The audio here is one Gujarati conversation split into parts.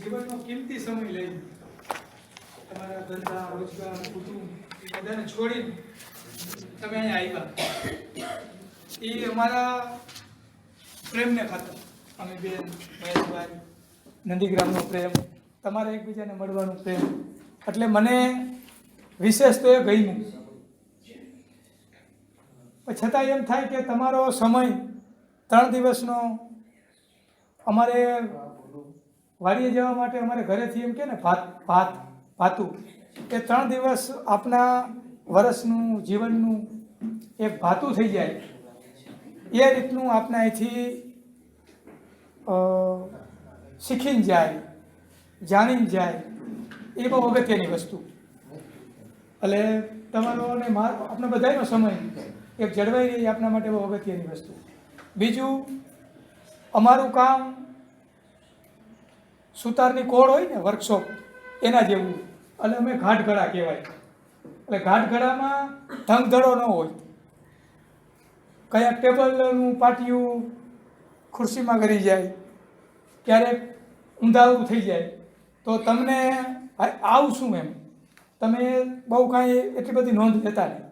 જીવનનો કિંમતી સમય લઈને તમારા ધંધા રોજગાર કુટુંબ એ બધાને છોડીને તમે અહીંયા આવ્યા એ અમારા પ્રેમને ખાતર અમે બેન મહેશભાઈ નંદીગ્રામનો પ્રેમ તમારા એકબીજાને મળવાનો પ્રેમ એટલે મને વિશેષ તો એ ગમ્યું. પણ છતાં એમ થાય કે તમારો સમય 3 દિવસનો અમારે વાડીએ જવા માટે અમારે ઘરેથી એમ કે ને ભાતું એ 3 દિવસ આપના વર્ષનું જીવનનું એક ભાતું થઈ જાય એ રીતનું આપના અહીંથી શીખીને જાય જાણીને જાય એ બહુ અગત્યની વસ્તુ. એટલે તમારો અને આપણા બધાનો સમય એક જળવાઈ રહી આપણા માટે બહુ અગત્યની વસ્તુ. બીજું અમારું કામ સુતારની કોળ હોય ને વર્કશોપ એના જેવું એટલે અમે ઘાટઘડા કહેવાય. એટલે ઘાટઘડામાં ધંધડો ન હોય. કયાંક ટેબલનું પાટિયું ખુરશીમાં ગરી જાય, ક્યારેક ઊંધાવું થઈ જાય તો તમને આવું શું એમ તમે બહુ કાંઈ એટલી બધી નોંધ લેતા નહીં.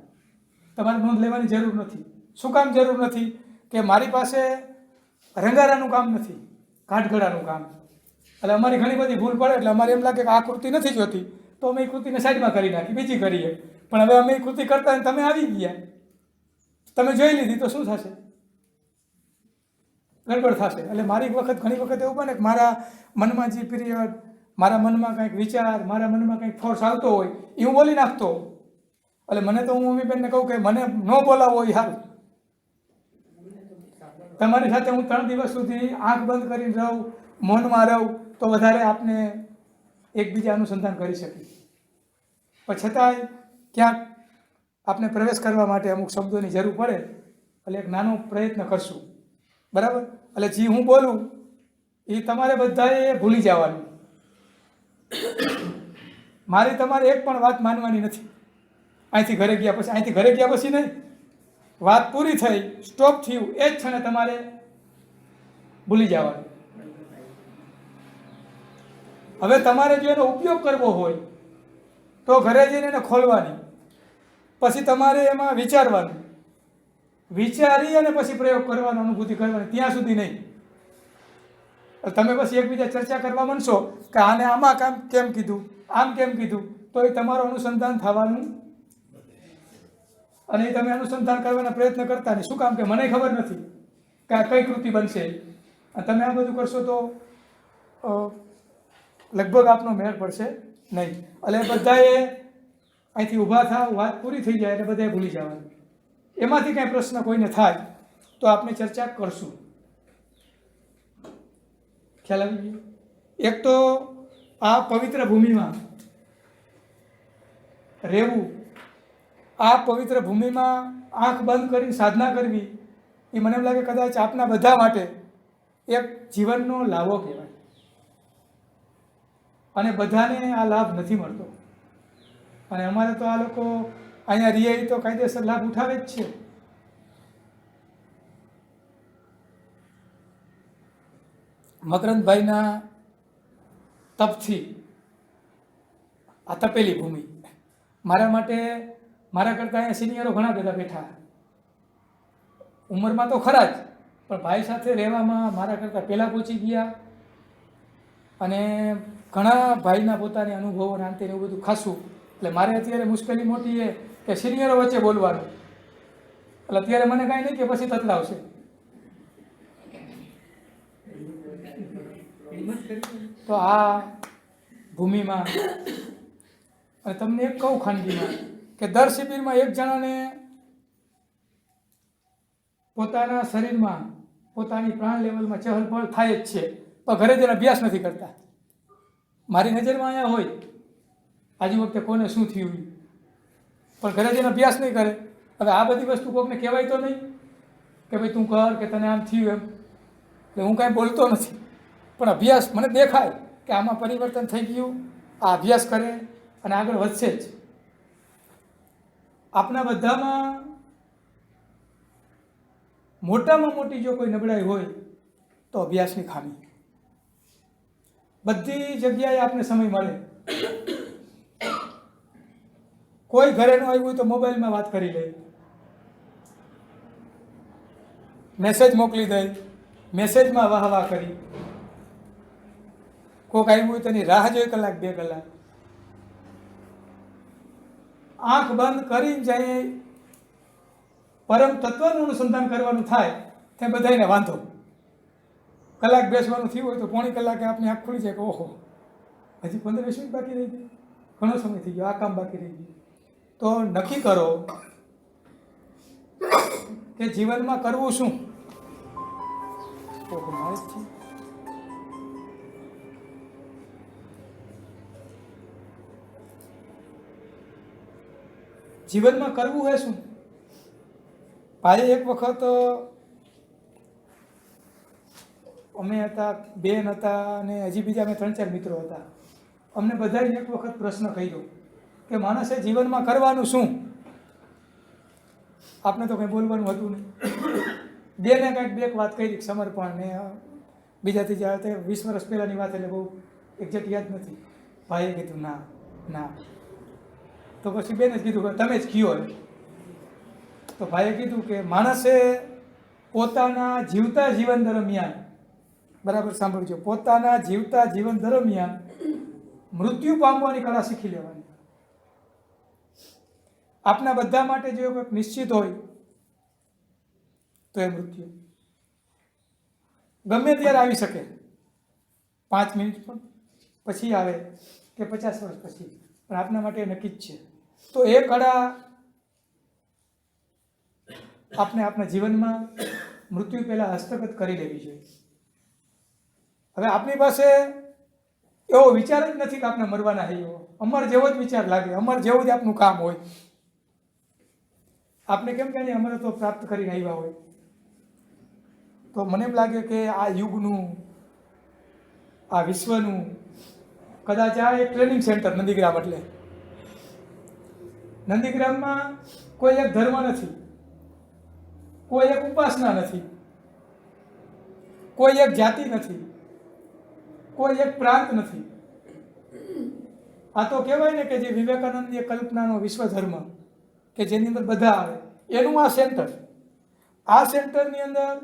તમારે નોંધ લેવાની જરૂર નથી. શું કામ જરૂર નથી? કે મારી પાસે રંગારાનું કામ નથી, ઘાટઘડાનું કામ. એટલે અમારી ઘણી બધી ભૂલ પડે એટલે અમારે એમ લાગે કે આ કૃતિ નથી જોતી તો અમે એ કૃતિને સાઈડમાં કરી નાખી, બીજી કરીએ. પણ હવે અમે એ કૃતિ કરતા તમે આવી ગયા, તમે જોઈ લીધી તો શું થશે? ગડબડ થશે. એટલે મારી ઘણી વખત એવું બને કે મારા મનમાં જે પીરિયડ, મારા મનમાં કંઈક વિચાર, મારા મનમાં કંઈક ફોર્સ આવતો હોય એ હું બોલી નાખતો. એટલે મને તો હું મમ્મીબેનને કહું કે મને ન બોલાવો એ સારું. તમારી સાથે હું 3 દિવસ સુધી આંખ બંધ કરીને રહું, મૌનમાં રહું તો વધારે આપને એકબીજા અનુસંધાન કરી શકીએ. પણ છતાંય ક્યાંક આપને પ્રવેશ કરવા માટે અમુક શબ્દોની જરૂર પડે એટલે એક નાનો પ્રયત્ન કરશું, બરાબર? એટલે જે હું બોલું એ તમારે બધાએ ભૂલી જવાનું. મારી તમારે એક પણ વાત માનવાની નથી. અહીંથી ઘરે ગયા પછી નહીં, વાત પૂરી થઈ, સ્ટોપ થયું એ જ ક્ષણે તમારે ભૂલી જવાનું. હવે તમારે જો એનો ઉપયોગ કરવો હોય તો ઘરે જઈને એને ખોલવાની, પછી તમારે એમાં વિચારવાનું, વિચારી અને પછી પ્રયોગ કરવાનો, અનુભૂતિ કરવાની, ત્યાં સુધી નહીં. તમે પછી એકબીજા ચર્ચા કરવા માંડશો કે આને આમાં કામ કેમ કીધું, આમ કેમ કીધું, તો એ તમારું અનુસંધાન થવાનું અને એ તમે અનુસંધાન કરવાના પ્રયત્ન કરતા નહીં. શું કામ? કે મને ખબર નથી કે આ કઈ કૃતિ બનશે. તમે આ બધું કરશો તો લગભગ આપનો મેળ પડશે નહીં. એટલે બધાએ અહીંથી ઊભા થાવ, વાત પૂરી થઈ જાય એટલે બધાએ ભૂલી જવાનું. એમાંથી કાંઈ પ્રશ્ન કોઈને થાય તો આપણે ચર્ચા કરશું. ખ્યાલ આવી ગયો? એક તો આ પવિત્ર ભૂમિમાં રહેવું, આ પવિત્ર ભૂમિમાં આંખ બંધ કરીને સાધના કરવી એ મને એમ લાગે કદાચ આપના બધા માટે એક જીવનનો લાવો કહેવાય. અને બધાને આ લાભ નથી મળતો. અને અમારે તો આ લોકો અહીંયા રિયાઈ તો કાયદેસર લાભ ઉઠાવે જ છે. મકરંદભાઈના તપથી આ તપેલી ભૂમિ મારા માટે, મારા કરતાં અહીંયા સિનિયરો ઘણા બધા બેઠા, ઉંમરમાં તો ખરા જ, પણ ભાઈ સાથે રહેવામાં મારા કરતાં પહેલાં પહોંચી ગયા. અને ઘણા ભાઈના પોતાની અનુભવો અંતે એવું બધું ખાસું. એટલે મારે અત્યારે મુશ્કેલી મોટી એ કે સિનિયરો વચ્ચે બોલવાનું. એટલે અત્યારે મને કાંઈ નહીં કે પછી તતલાવશે. તો આ ભૂમિમાં અને તમને એક કહું ખાનગીમાં કે દર શિબિરમાં એક જણાને પોતાના શરીરમાં, પોતાની પ્રાણ લેવલમાં ચહલપહલ થાય જ છે, પણ ઘરે જઈને અભ્યાસ નથી કરતા. મારી નજરમાં અહીંયા હોય આજુ વખતે કોને શું થયું, પણ ઘરે જઈને અભ્યાસ નહીં કરે. હવે આ બધી વસ્તુ કોઈને કહેવાય તો નહીં કે ભાઈ તું કર કે તને આમ થયું એમ. એટલે હું કાંઈ બોલતો નથી, પણ અભ્યાસ મને દેખાય કે આમાં પરિવર્તન થઈ ગયું. આ અભ્યાસ કરે અને આગળ વધશે જ. આપણા બધામાં મોટામાં મોટી જો કોઈ નબળાઈ હોય તો અભ્યાસની ખામી. બધી જગ્યાએ આપને સમય મળે. કોઈ ઘરે ન આવ્યું હોય તો મોબાઈલમાં વાત કરી લે, મેસેજ મોકલી દઈ, મેસેજમાં વાહ વાહ કરી. કોઈક આવ્યું હોય તેની રાહ જોઈ કલાક 2 કલાક. આંખ બંધ કરીને જાય પરમ તત્વનું અનુસંધાન કરવાનું થાય તે બધાને વાંધો. કલાક બેસવાનું થયું હોય તો પોણી કલાકે આપની આંખ ખુલી જાય કે ઓહો હજી 15-20 મિનિટ બાકી રહી ગઈ, ઘણો સમય થઈ ગયો, આ કામ બાકી રહી ગયું. તો નક્કી કરો કે જીવનમાં કરવું શું. જીવનમાં કરવું હોય શું. ભાઈ એક વખત અમે હતા, બેન હતા અને હજી બીજા અમે 3-4 મિત્રો હતા. અમને બધાએ એક વખત પ્રશ્ન કર્યો કે માણસે જીવનમાં કરવાનું શું. આપણે તો કંઈ બોલવાનું હતું નહીં. બેને કંઈક 2 વાત કરી, સમર્પણ ને બીજાથી જ્યારે તે 20 વર્ષ પહેલાંની વાત, એટલે બહુ એક્ઝેક્ટ યાદ નથી. ભાઈએ કીધું ના ના, તો પછી બેને જ કીધું કે તમે જ કયો. તો ભાઈએ કીધું કે માણસે પોતાના જીવતા જીવન દરમિયાન, બરાબર સાંભળજો, પોતાના જીવતા જીવન દરમિયાન મૃત્યુ પામવાની કળા શીખી લેવાની. આપના બધા માટે જો કંઈક નિશ્ચિત હોય તો એ મૃત્યુ ગમે ત્યારે આવી શકે. 5 મિનિટ પણ પછી આવે કે 50 વર્ષ પછી, પણ આપના માટે નક્કી જ છે. તો એ કળા આપણે આપણા જીવનમાં મૃત્યુ પહેલાં હસ્તગત કરી લેવી જોઈએ. હવે આપણી પાસે એવો વિચાર જ નથી કે આપણે મરવાના છે. એવો અમર જેવો જ વિચાર લાગે, અમર જેવું જ આપનું કામ હોય. આપણે કેમ કે અમરત્વ પ્રાપ્ત કરીને આવ્યા હોય. તો મને એમ લાગે કે આ યુગનું, આ વિશ્વનું કદાચ આ એક ટ્રેનિંગ સેન્ટર નંદીગ્રામ. એટલે નંદીગ્રામમાં કોઈ એક ધર્મ નથી, કોઈ એક ઉપાસના નથી, કોઈ એક જાતિ નથી, કોઈ એક પ્રાંત નથી. આ તો કહેવાય ને કે જે વિવેકાનંદની કલ્પનાનો વિશ્વ ધર્મ કે જેની અંદર બધા આવે એનું આ સેન્ટર. આ સેન્ટરની અંદર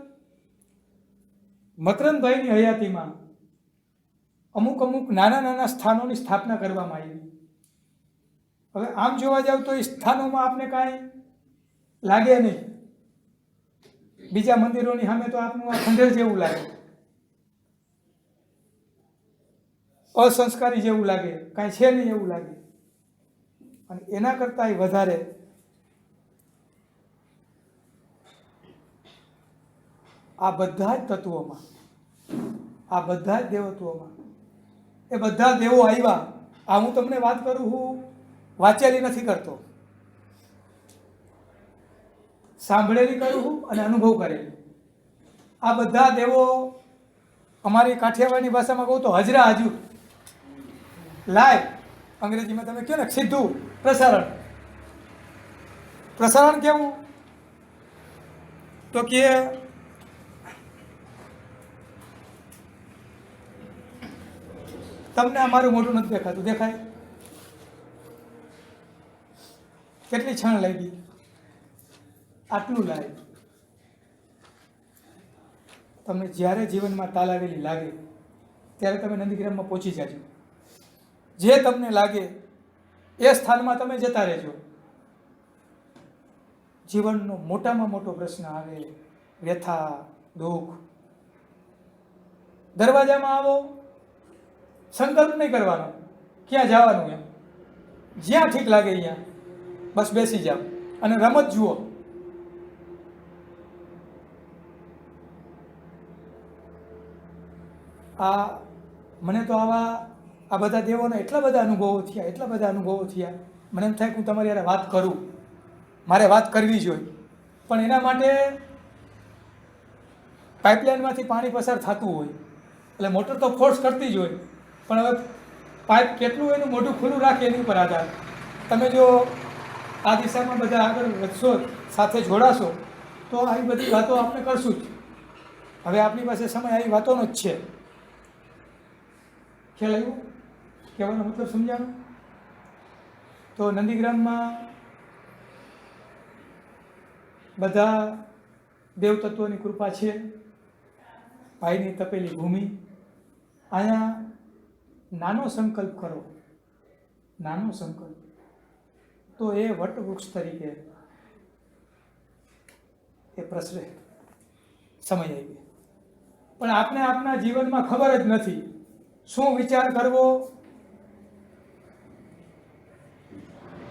મકરંદભાઈની હયાતીમાં અમુક નાના નાના સ્થાનોની સ્થાપના કરવામાં આવી. હવે આમ જોવા જાવ તો એ સ્થાનોમાં આપને કાંઈ લાગે નહીં. બીજા મંદિરોની સામે તો આપનું આ ખંડેર જેવું લાગે, અસંસ્કારી જેવું લાગે, કાંઈ છે નહીં એવું લાગે. અને એના કરતાં વધારે આ બધા જ તત્વોમાં, આ બધા જ દેવત્વોમાં એ બધા દેવો આવ્યા. આ હું તમને વાત કરું, હું વાંચેલી નથી કરતો, સાંભળેલી કરું છું અને અનુભવ કરેલી. આ બધા દેવો અમારી કાઠિયાવાડની ભાષામાં કહું તો હજરા હજુર, લાઈવ. અંગ્રેજીમાં તમે કહો ને સીધું પ્રસારણ. પ્રસારણ કેવું તો કે તમને અમારું મોઢું નથી દેખાતું, દેખાય? કેટલી છાણ લાગી, આટલું લાગે. તમને જ્યારે જીવનમાં તાલાવેલી લાગે ત્યારે તમે નંદીગ્રામમાં પહોંચી જાજો. જે તમને લાગે એ સ્થાનમાં તમે જતા રહેજો. જીવનનો મોટામાં મોટો પ્રશ્ન આવે, વ્યથા, દુઃખ. દરવાજામાં આવો, સંકલ્પ નહીં કરવાનો ક્યાં જવાનું, એમ જ્યાં ઠીક લાગે અહીંયા બસ બેસી જાઓ અને રમત જુઓ. મને તો આ બધા દેવોના એટલા બધા અનુભવો થયા. મને એમ થાય કે હું તમારી યારે વાત કરું, મારે વાત કરવી જોઈએ. પણ એના માટે પાઇપલાઇનમાંથી પાણી પસાર થતું હોય એટલે મોટર તો ફોર્સ કરતી જ હોય. પણ હવે પાઇપ કેટલું એનું મોઢું ખુલ્લું રાખે એની ઉપર આધાર. તમે જો આ દિશામાં બધા આગળ વધશો, સાથે જોડાશો, તો આવી બધી વાતો આપણે કરશું જ. હવે આપણી પાસે સમય આવી વાતોનો જ છે. ખ્યાલ આવ્યો? કહેવાનો મતલબ સમજાણો? તો નંદીગ્રામમાં બધા દેવતત્વોની કૃપા છે, ભાઈની તપેલી ભૂમિ. અહીંયા નાનો સંકલ્પ કરો, નાનો સંકલ્પ, તો એ વટવૃક્ષ તરીકે એ પ્રસરે. સમય આવી, પણ આપણે આપણા જીવનમાં ખબર જ નથી શું વિચાર કરવો,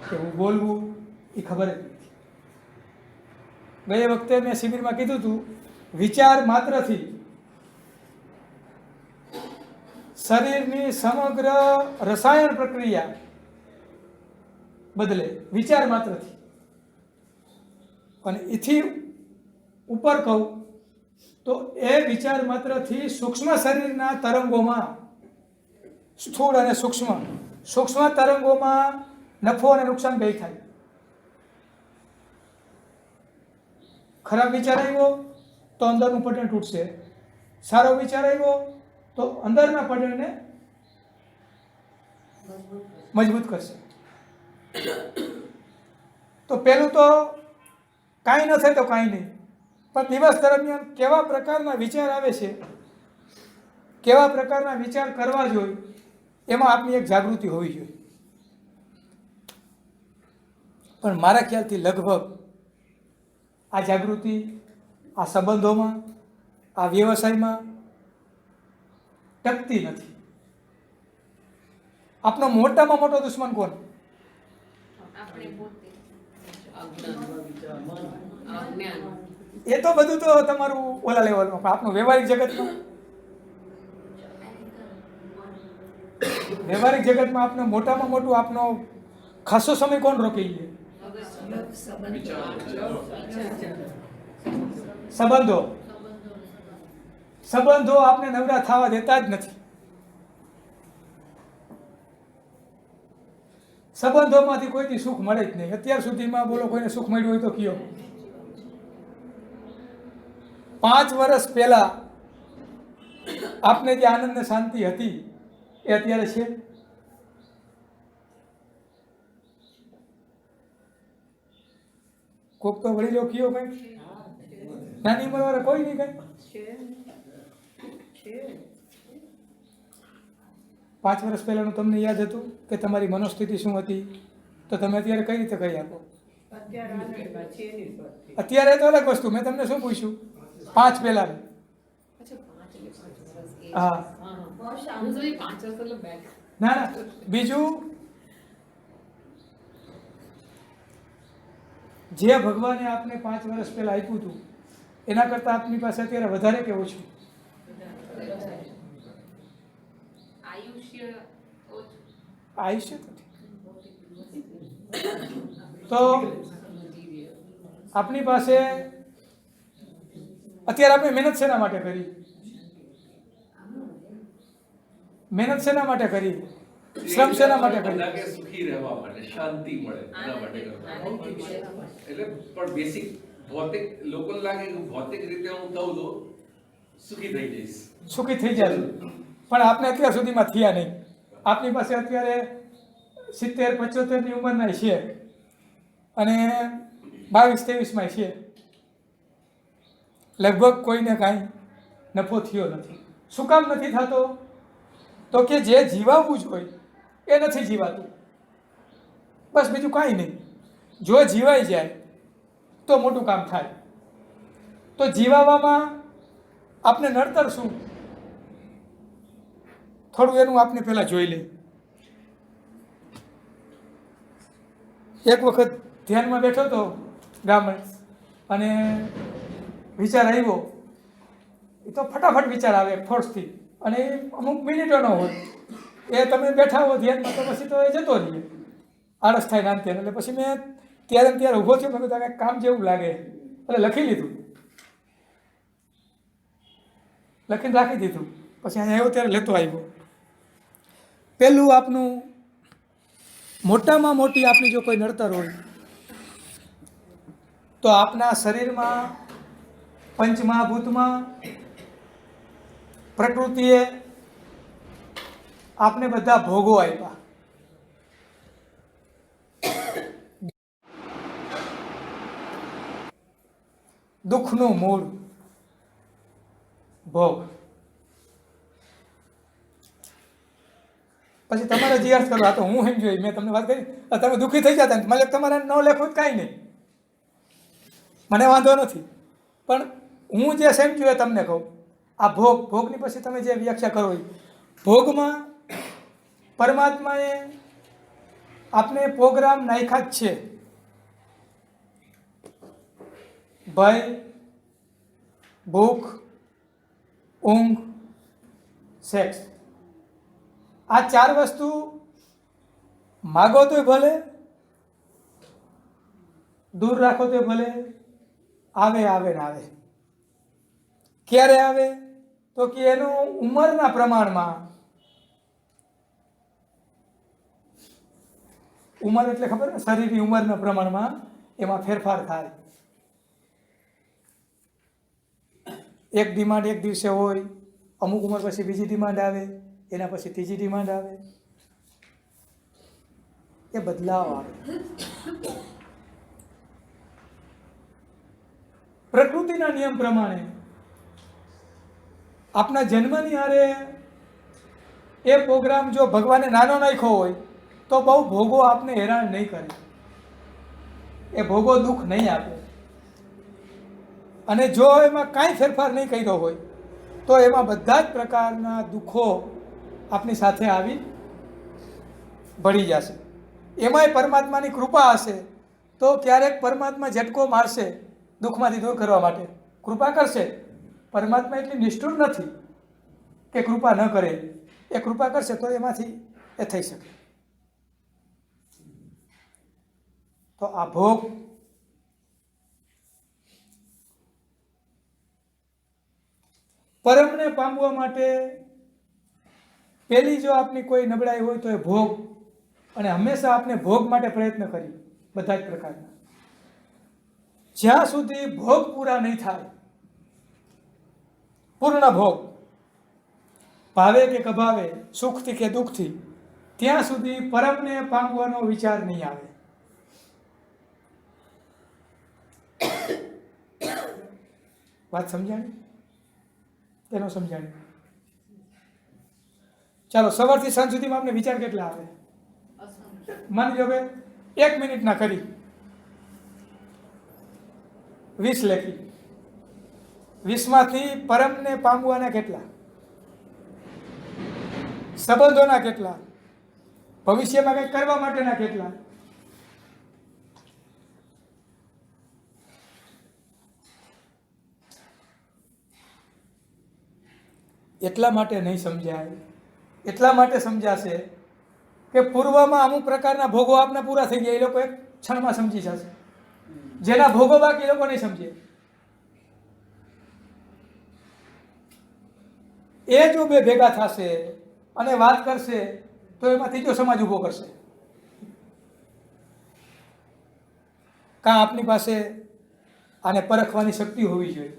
કેવું બોલવું, એ ખબર જ નથી. ગયે વખતે મેં શિબિરમાં કીધું હતું, વિચાર માત્રથી શરીરની સમગ્ર રસાયણ પ્રક્રિયા બદલે, વિચાર માત્રથી. અને એથી ઉપર કહું તો એ વિચાર માત્રથી સૂક્ષ્મ શરીરના તરંગોમાં, સ્થૂળ અને સૂક્ષ્મ તરંગોમાં નફો અને નુકસાન બે થાય. ખરાબ વિચાર આવ્યો તો અંદરનું પટન તૂટશે, સારો વિચાર આવ્યો તો અંદરના પટનને મજબૂત કરશે. તો પહેલું તો કાંઈ ન થાય તો કાંઈ નહીં, પણ દિવસ દરમિયાન કેવા પ્રકારના વિચાર આવે છે, કેવા પ્રકારના વિચાર કરવા જોઈએ, એમાં આપની એક જાગૃતિ હોવી જોઈએ. પણ મારા ખ્યાલથી લગભગ આ જાગૃતિ આ સંબંધોમાં, આ વ્યવસાયમાં ટકતી નથી. આપનો મોટામાં મોટો દુશ્મન કોણ? એ તો બધું તો તમારું ઓલા લેવલમાં, પણ આપનું વ્યવહારિક જગતમાં આપનો મોટામાં મોટું આપનો ખાસો સમય કોણ રોકી લે? સંબંધો આપને નવરા થવા દેતા જ નથી. સંબંધોમાંથી કોઈથી સુખ મળે જ નહીં. અત્યાર સુધીમાં બોલો કોઈને સુખ મળ્યું હોય તો કયો? 5 વર્ષ પહેલા આપને જે આનંદ ને શાંતિ હતી એ અત્યારે છે? કોક તો વડીલો કયો કઈ? નાની ઉંમર વાળા કોઈ નહીં કઈ? 5 વર્ષ પહેલાનું તમને યાદ હતું કે તમારી મનોસ્થિતિ શું હતી? તો તમે અત્યારે કઈ રીતે કરી આપો? અત્યારે તો અલગ વસ્તુ. મેં તમને શું પૂછ્યું 5 પહેલા? હા, ના ના, બીજું જે ભગવાને આપને 5 વર્ષ પહેલા આપ્યું હતું એના કરતાં આપની પાસે અત્યારે વધારે કે ઓછું? આયુષ્ય તો આપની પાસે અત્યારે આપણે મહેનત શેના માટે કરી? મહેનત શેના માટે કરી? શ્રમ શેના માટે કરી? સુખી રહેવા માટે, શાંતિ મળે એના માટે કરતા. એટલે પણ બેસિક ભૌતિક લોકો લાગે કે ભૌતિક રીતે હું કહું તો સુખી થઈ જઈશ, સુખી થઈ જાય, પણ આપણે અત્યાર સુધીમાં થયા નહીં. આપની પાસે અત્યારે 70-75 ની ઉંમરના છે અને 22-23માં છે. લગભગ કોઈને કાંઈ નફો થયો નથી. શું કામ નથી થતો? તો કે જે જીવાવું જ હોય એ નથી જીવાતું. બસ, બીજું કાંઈ નહીં. જો જીવાઈ જાય તો મોટું કામ થાય. તો જીવાવામાં આપણે નડતર શું? થોડું એનું આપણે પહેલાં જોઈ લઈએ. એક વખત ધ્યાનમાં બેઠો હતો ગામડે અને વિચાર આવ્યો. એ તો ફટાફટ વિચાર આવે ફોર્સથી, અને એ અમુક મિનિટોનો હોય. એ તમે બેઠા હો ધ્યાનમાં તો પછી તો એ જતો રહીએ, આળસ થાય નાનતે. એટલે પછી મેં ત્યારે ઊભો થયો. મેં કીધું કામ જેવું લાગે એટલે લખી લીધું, લખીને રાખી દીધું. પછી અહીંયા આવ્યો ત્યારે લેતો આવ્યો. પહેલું આપનું મોટામાં મોટી આપની જો કોઈ નડતર હોય તો આપના શરીરમાં પંચમહાભૂતમાં પ્રકૃતિએ આપને બધા ભોગો આપ્યા. દુઃખનું મૂળ ભોગ. પછી તમારે જે અર્થ કરો, આ તો હું એમ જોઈ, મેં તમને વાત કરી, તમે દુઃખી થઈ જતા, મને તમારે ન લેખું કાંઈ નહીં, મને વાંધો નથી. પણ હું જે સમજ્યું એ તમને કહું. આ ભોગની પછી તમે જે વ્યાખ્યા કરો એ ભોગમાં પરમાત્માએ આપને પ્રોગ્રામ નાખ્યા જ છે. ભય, ભૂખ, ઊંઘ, સેક્સ, આ 4 વસ્તુ માગો તોય ભલે, દૂર રાખો તોય ભલે, આવે આવે ને આવે. ક્યારે આવે તો કે એનું ઉંમરના પ્રમાણમાં, ઉંમર એટલે ખબર ને, શરીરની ઉંમરના પ્રમાણમાં એમાં ફેરફાર થાય. એક ડિમાન્ડ એક દિવસે હોય, અમુક ઉંમર પછી બીજી ડિમાન્ડ આવે, એના પછી ત્રીજી ડિમાન્ડ આવે, એ બદલાવ આવે. પ્રકૃતિના નિયમ પ્રમાણે આપના જન્મની હારે એ પ્રોગ્રામ જો ભગવાને નાનો નાખ્યો હોય તો બહુ ભોગો આપને હેરાન નહીં કરે, એ ભોગો દુઃખ નહીં આપે. અને જો એમાં કાંઈ ફેરફાર નહીં કર્યો હોય તો એમાં બધા જ પ્રકારના દુઃખો આપની સાથે આવી ભળી જશે. એમાંય પરમાત્માની કૃપા હશે તો ક્યારેક પરમાત્મા ઝટકો મારશે દુઃખમાંથી દૂર કરવા માટે, કૃપા કરશે. પરમાત્મા એટલી નિષ્ઠુર નથી કે કૃપા ન કરે, એ કૃપા કરશે તો એમાંથી એ થઈ શકે. તો આ ભોગ પરમને પામવા માટે પહેલી જો આપની કોઈ નબળાઈ હોય તો એ ભોગ, અને હંમેશા આપણે ભોગ માટે પ્રયત્ન કરીએ બધા જ પ્રકારના. જ્યાં સુધી ભોગ પૂરા નહીં થાય, પૂર્ણ ભોગ, ભાવે કે કભાવે, સુખથી કે દુઃખથી, ત્યાં સુધી પરમને પામવાનો વિચાર નહીં આવે. વાત સમજાણી? તેનો સમજાણી. ચાલો, સવારથી સાંજ સુધીમાં આપણે વિચાર કેટલા આવે? માની લો કે 1 મિનિટના કરી 20 લેખી, 20માંથી પરમને પામવાના કેટલા, સંબંધોના કેટલા, ભવિષ્યમાં કંઈક કરવા માટેના કેટલા. એટલા માટે નહીં સમજાય, એટલા માટે સમજાશે કે પૂર્વમાં અમુક પ્રકારના ભોગો આપના પૂરા થઈ ગયા, એ લોકો એક ક્ષણમાં સમજી જશે. જેના ભોગો બાકી એ લોકો નહીં સમજે. એ જો બે ભેગા થશે અને વાત કરશે તો એમાં ત્રીજો સમાજ ઊભો કરશે. કાં આપની પાસે આને પરખવાની શક્તિ હોવી જોઈએ,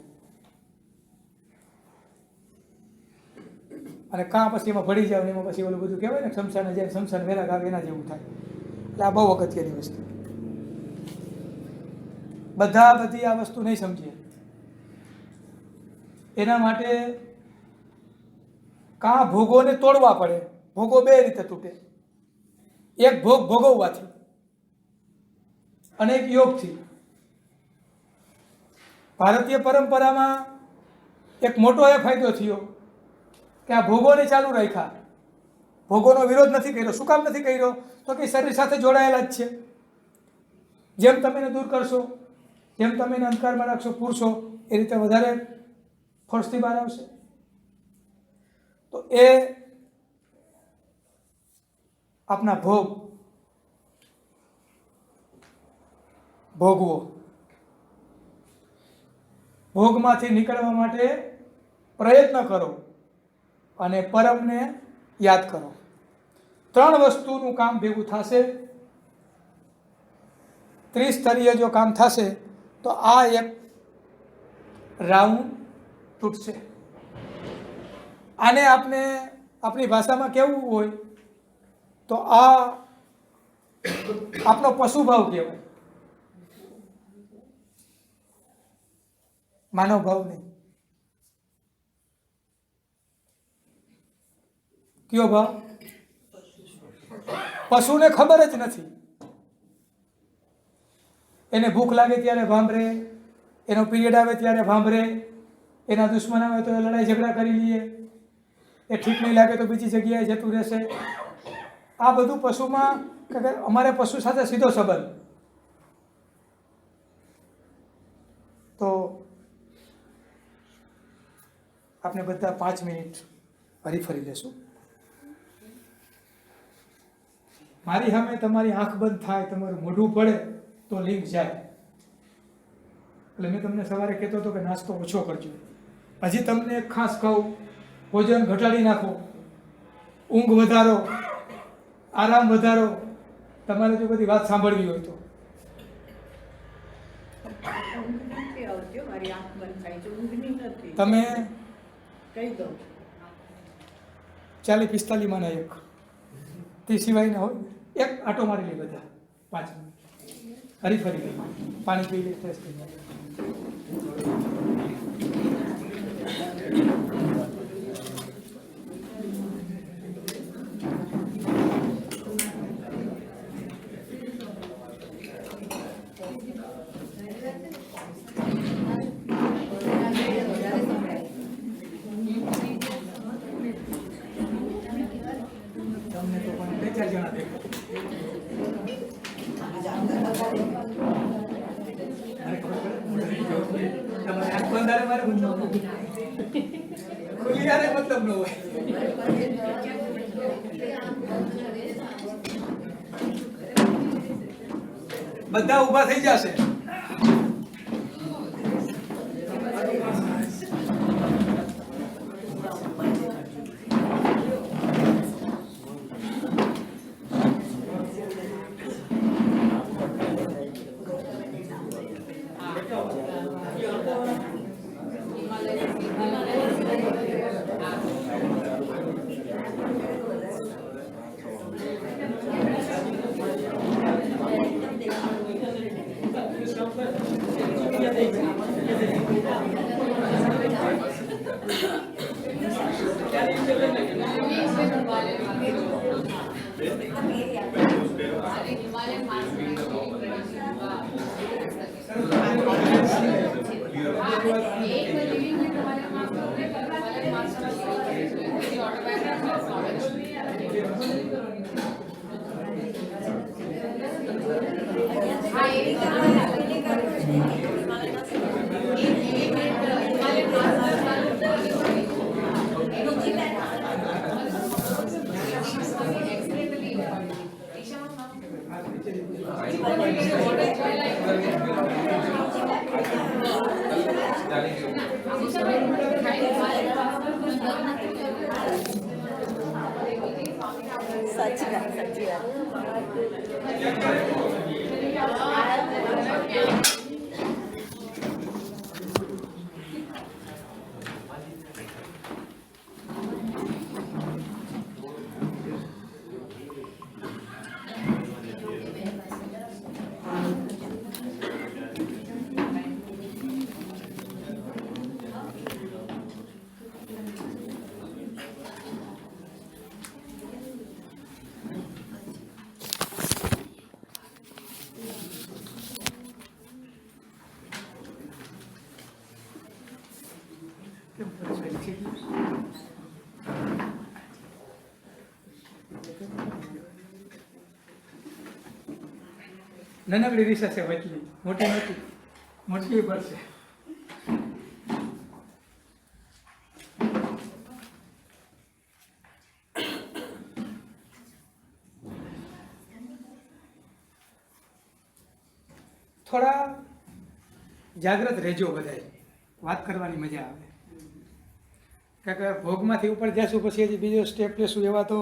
અને કાં પછી એમાં ભળી જાવ ને એમાં પછી ઓલું બધું કહેવાય ને, શમશાને જાય શમશાન વેલા ગાવે, એના જેવું થાય. એટલે આ બહુ અગત્યની વસ્તુ. બધી આ વસ્તુ નહીં સમજીએ. એના માટે કાં ભોગોને તોડવા પડે. ભોગો 2 રીતે તૂટે, એક ભોગ ભોગવવાથી અને એક યોગથી. ભારતીય પરંપરામાં એક મોટો એ ફાયદો થયો કે આ ભોગોને ચાલુ રાખ્યા, ભોગોનો વિરોધ નથી કર્યો. શું કામ નથી કર્યો? તો કે શરીર સાથે જોડાયેલા જ છે. જેમ તમે એને દૂર કરશો, જેમ તમે એને અંધકારમાં રાખશો, પૂરશો, એ રીતે વધારે ફોર્સથી બહાર આવશે. તો એ આપના ભોગવો, ભોગમાંથી નીકળવા માટે પ્રયત્ન કરો અને પરમને યાદ કરો. 3 વસ્તુનું કામ ભેગું થશે. ત્રિસ્તરીય જો કામ થશે તો આ એક રાઉન્ડ તૂટશે. આને આપણે આપણી ભાષામાં કેવું હોય તો આ આપણો પશુભાવ કહેવાય, માનવ ભાવ નહીં. કયો ભાવ? પશુને ખબર જ નથી. એને ભૂખ લાગે ત્યારે ભાંભરે, એનો પીરિયડ આવે ત્યારે ભાંભરે, એના દુશ્મન આવે તો લડાઈ ઝઘડા કરી લઈએ, એ ઠીક નહીં લાગે તો બીજી જગ્યાએ જતું રહેશે. આ બધું પશુમાં, અમારે પશુ સાથે સીધો સંબંધ. તો આપણે બધા 5 મિનિટ હરીફરી લેશું. મારી સામે તમારી આંખ બંધ થાય, તમારું મોઢું પડે તો લિંક જાય. એટલે મેં તમને સવારે કહેતો હતો કે નાસ્તો ઓછો કરજો. હજી તમને એક ખાસ કહું, ભોજન ઘટાડી નાખો, ઊંઘ વધારો, આરામ વધારો. તમારે જો બધી વાત સાંભળવી હોય તો તમે 40-45 માના એક તે સિવાયના હોય, એક આટો મારી લે બધા 5 મિનિટ હરીફરી લે, પાણી પી લે, ફ્રેશ થઈ જાય. તમને તો પણ 2-4 જણા દેખાય. તમારે આંખ બંધ આવે મારે બંધ ખુલ્લી યારે મતલબ ન હોય. બધા ઊભા થઈ જશે. નાનકડી રિસર્ચ છે, વચલી મોટી નથી, મોટી પર છે. થોડા જાગૃત રહેજો, બધાય વાત કરવાની મજા આવે. કારણ કે ભોગમાંથી ઉપર જઈશું પછી હજી બીજો સ્ટેપ લેશું, એવા તો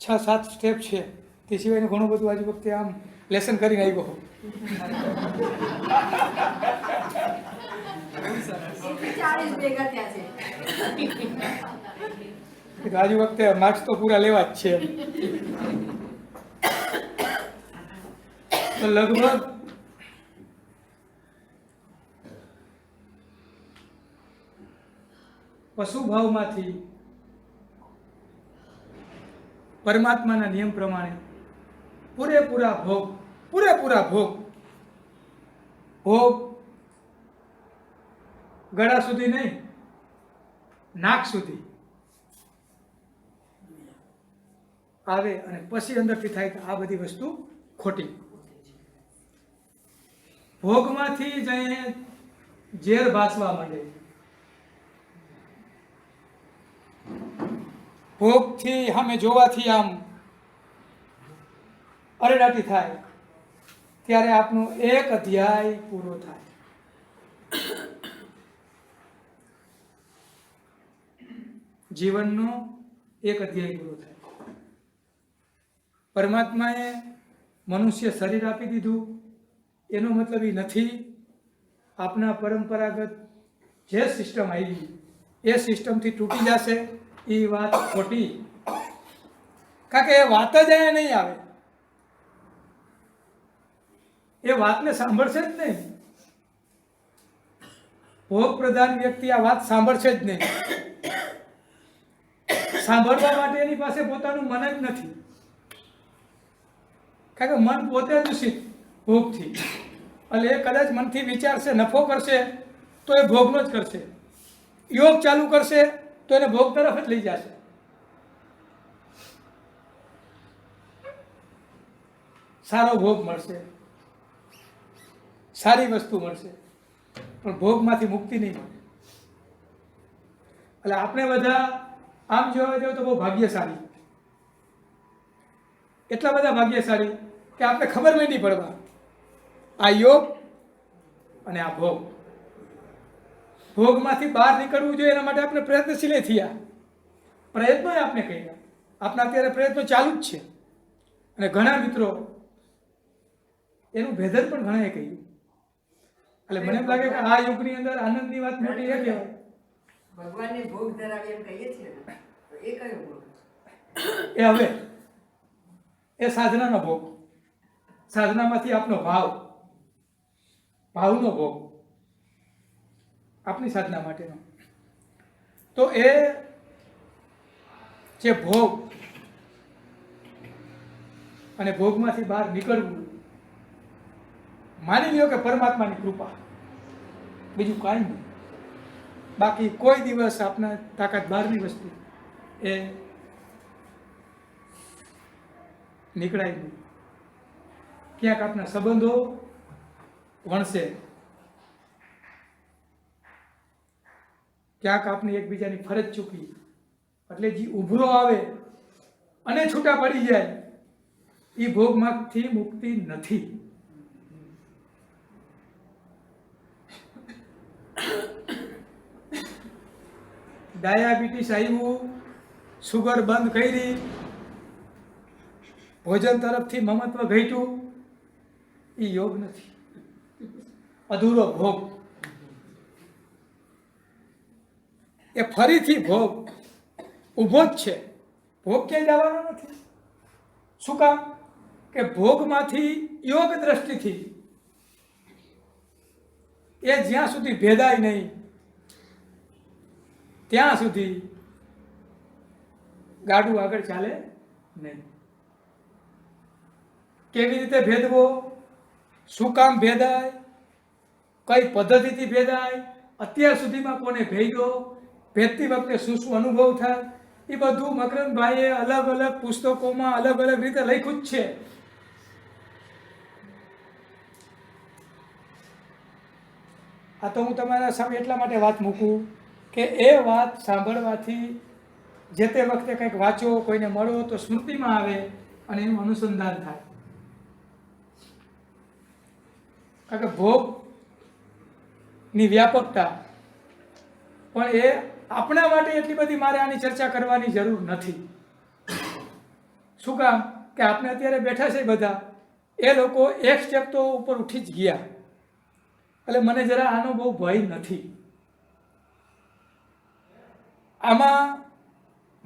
6-7 સ્ટેપ છે. તે સિવાયનું ઘણું બધું આજે વખતે આમ લેસન કરીને આવ્યો. કે આજુ વખતે માર્ક્સ તો પૂરા લેવા જ છે. તો લગભગ પશુ ભાવમાંથી પરમાત્માના નિયમ પ્રમાણે પૂરેપૂરા ભોગ ગળા સુધી નહીં, નાક સુધી આવે અને પછી અંદરથી થાય કે આ બધી વસ્તુ ખોટી. ભોગમાંથી જઈને ઝેર ભાસવા માંડે. ભોગથી સામે જોવાથી આમ અરેડાટી થાય ત્યારે આપનો એક અધ્યાય પૂરો થાય. જીવનનો એક અધ્યાય પૂરો થાય. પરમાત્માએ મનુષ્ય શરીર આપી દીધું એનો મતલબ એ નથી આપના પરંપરાગત જે સિસ્ટમ આવી એ સિસ્ટમથી તૂટી જશે. એ વાત ખોટી. કારણ કે એ વાત જ અહીંયા નહીં આવે. એ વાતને સાંભળશે જ નહીં. ભોગ પ્રધાન વ્યક્તિ આ વાત સાંભળશે જ નહીં. સાંભળવા માટે એની પાસે પોતાનું મન જ નથી. કારણ કે મન પોતે દૂષિત ભોગથી. એટલે એ કદાચ મનથી વિચારશે, નફો કરશે તો એ ભોગનો જ કરશે. યોગ ચાલુ કરશે તો એને ભોગ તરફ જ લઈ જશે. સારો ભોગ મળશે, સારી વસ્તુ મળશે, પણ ભોગમાંથી મુક્તિ નહીં મળે. એટલે આપણે બધા આમ જોવા જાવ તો બહુ ભાગ્યશાળી. એટલા બધા ભાગ્યશાળી કે આપણે ખબર નહીં પડવા આ યોગ અને આ ભોગ. ભોગમાંથી બહાર નીકળવું જોઈએ એના માટે આપણે પ્રયત્નશીલ થયા. પ્રયત્નો આપણે કર્યા. આપણા અત્યારે પ્રયત્નો ચાલુ જ છે. અને ઘણા મિત્રો એનું ભેદન પણ ઘણાએ કહ્યું. એટલે મને એમ લાગે કે આ યુગની અંદર આનંદની વાત મોટી એ કહેવાય. ભગવાનને ભોગ ધરાવે એમ કહીએ છીએ ને, તો એ કયો ભોગ? એ હવે એ સાધનાનો ભોગ. સાધનામાંથી આપનો ભાવનો ભોગ આપની સાધના માટેનો. તો એ જે ભોગ અને ભોગમાંથી બહાર નીકળવું, માની લ્યો કે પરમાત્માની કૃપા, બીજું કાંઈ નહીં. બાકી કોઈ દિવસ આપના તાકાત બહારની વસ્તુ એ નીકળાય નહીં. ક્યાંક આપના સંબંધો વણશે, ક્યાંક આપની એકબીજાની ફરજ ચૂકી એટલે જે ઉભરો આવે અને છૂટા પડી જાય એ ભોગમાંથી મુક્તિ નથી. ડાયાબિટીસ આવ્યું, સુગર બંધ કરી, ભોજન તરફથી મમત્વ ઘટ્યું, એ યોગ નથી, અધૂરો ભોગ. એ ફરીથી ભોગ ઊભો જ છે. ભોગ ક્યાંય જવાનો નથી. શું કામ? કે ભોગમાંથી યોગ દ્રષ્ટિથી એ જ્યાં સુધી ભેદાય નહીં ત્યાં સુધી ગાડું આગળ ચાલે નહીં. કેવી રીતે ભેદવો, શું કામ ભેદાય, કઈ પદ્ધતિથી ભેદાય, અત્યાર સુધીમાં કોને ભેદ્યો, ભેદતી વખતે શું શું અનુભવ થાય, એ બધું મકરંદભાઈએ અલગ અલગ પુસ્તકોમાં અલગ અલગ રીતે લખ્યું જ છે. આ તો હું તમારા સામે એટલા માટે વાત મૂકું કે એ વાત સાંભળવાથી જે તે વખતે કંઈક વાંચો, કોઈને મળો તો સ્મૃતિમાં આવે અને એનું અનુસંધાન થાય. કારણ કે ભોગની વ્યાપકતા પણ એ આપણા માટે એટલી બધી મારે આની ચર્ચા કરવાની જરૂર નથી. શું કામ? કે આપણે અત્યારે બેઠા છે બધા, એ લોકો એક સ્ટેપ તો ઉપર ઉઠી જ ગયા. એટલે મને જરા આનો બહુ ભય નથી. આમાં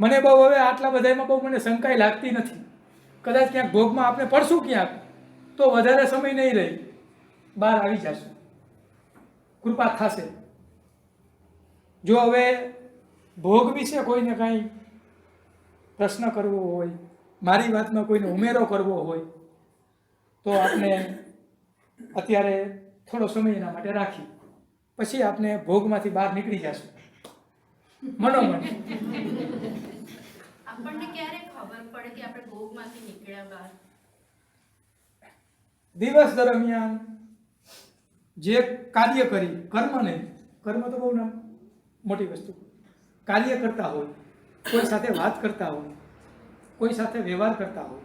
મને બહુ હવે આટલા બધામાં બહુ મને શંકાઈ લાગતી નથી. કદાચ ક્યાંક ભોગમાં આપણે પડશું ક્યાંક તો વધારે સમય નહીં રહી, બહાર આવી જશું, કૃપા થશે. જો હવે ભોગ વિશે કોઈને કાંઈ પ્રશ્ન કરવો હોય, મારી વાતમાં કોઈને ઉમેરો કરવો હોય તો આપણે અત્યારે થોડો સમય એના માટે રાખી, પછી આપણે ભોગમાંથી બહાર નીકળી જશું મનોમન. આપણને ક્યારે ખબર પડે કે આપણે ભોગમાંથી નીકળ્યા બહાર? દિવસ દરમિયાન જે કાર્ય કરી, કર્મ નહીં, કર્મ તો બહુ મોટી વસ્તુ, કાર્ય કરતા હોય, કોઈ સાથે વાત કરતા હોય, કોઈ સાથે વ્યવહાર કરતા હોય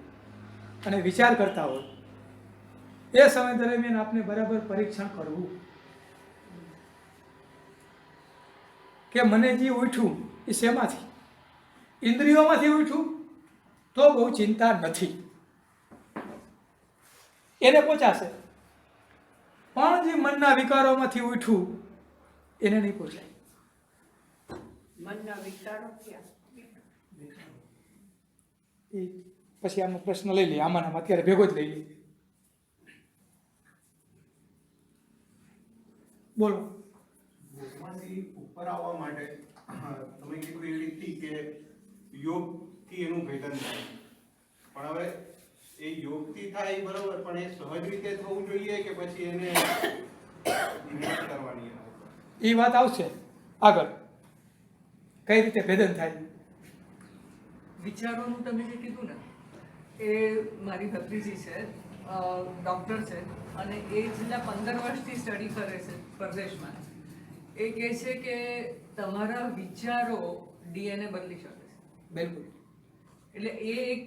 અને વિચાર કરતા હોય, એ સમય દરમિયાન આપણે બરાબર પરીક્ષણ કરવું કે મને જે ઉઠ્યું એ શેમાંથી, ઇન્દ્રિયોમાંથી ઉઠ્યું તો બહુ ચિંતા નથી, એને પહોંચાશે. પણ જે મનના વિકારોમાંથી ઉઠ્યું એને નહીં પહોંચાય. મનના વિચારો ક્યાં? એ પછી આનો પ્રશ્ન લઈ લઈએ, આમાં અત્યારે ભેગો જ લઈ લઈએ. બોલો. ભોગમાંથી ઉપર આવવા માટે તમે કીધું એવી રીતે કે યોગથી એનું ભેદન થાય, પણ હવે એ યોગથી થાય એ બરોબર, પણ એ સહજ રીતે થવું જોઈએ કે પછી એને મહેનત કરવાની? એ વાત આવશે આગળ, કઈ રીતે ભેદન થાય. વિચારોનું તમે જે કીધું ને, એ મારી ભત્રીજી છે, ડૉક્ટર છે, અને એ છેલ્લા 15 વર્ષથી સ્ટડી કરે છે પરદેશમાં. એ કહે છે કે તમારા વિચારો ડીએનએ બદલી શકે છે. બિલકુલ. એટલે એ એક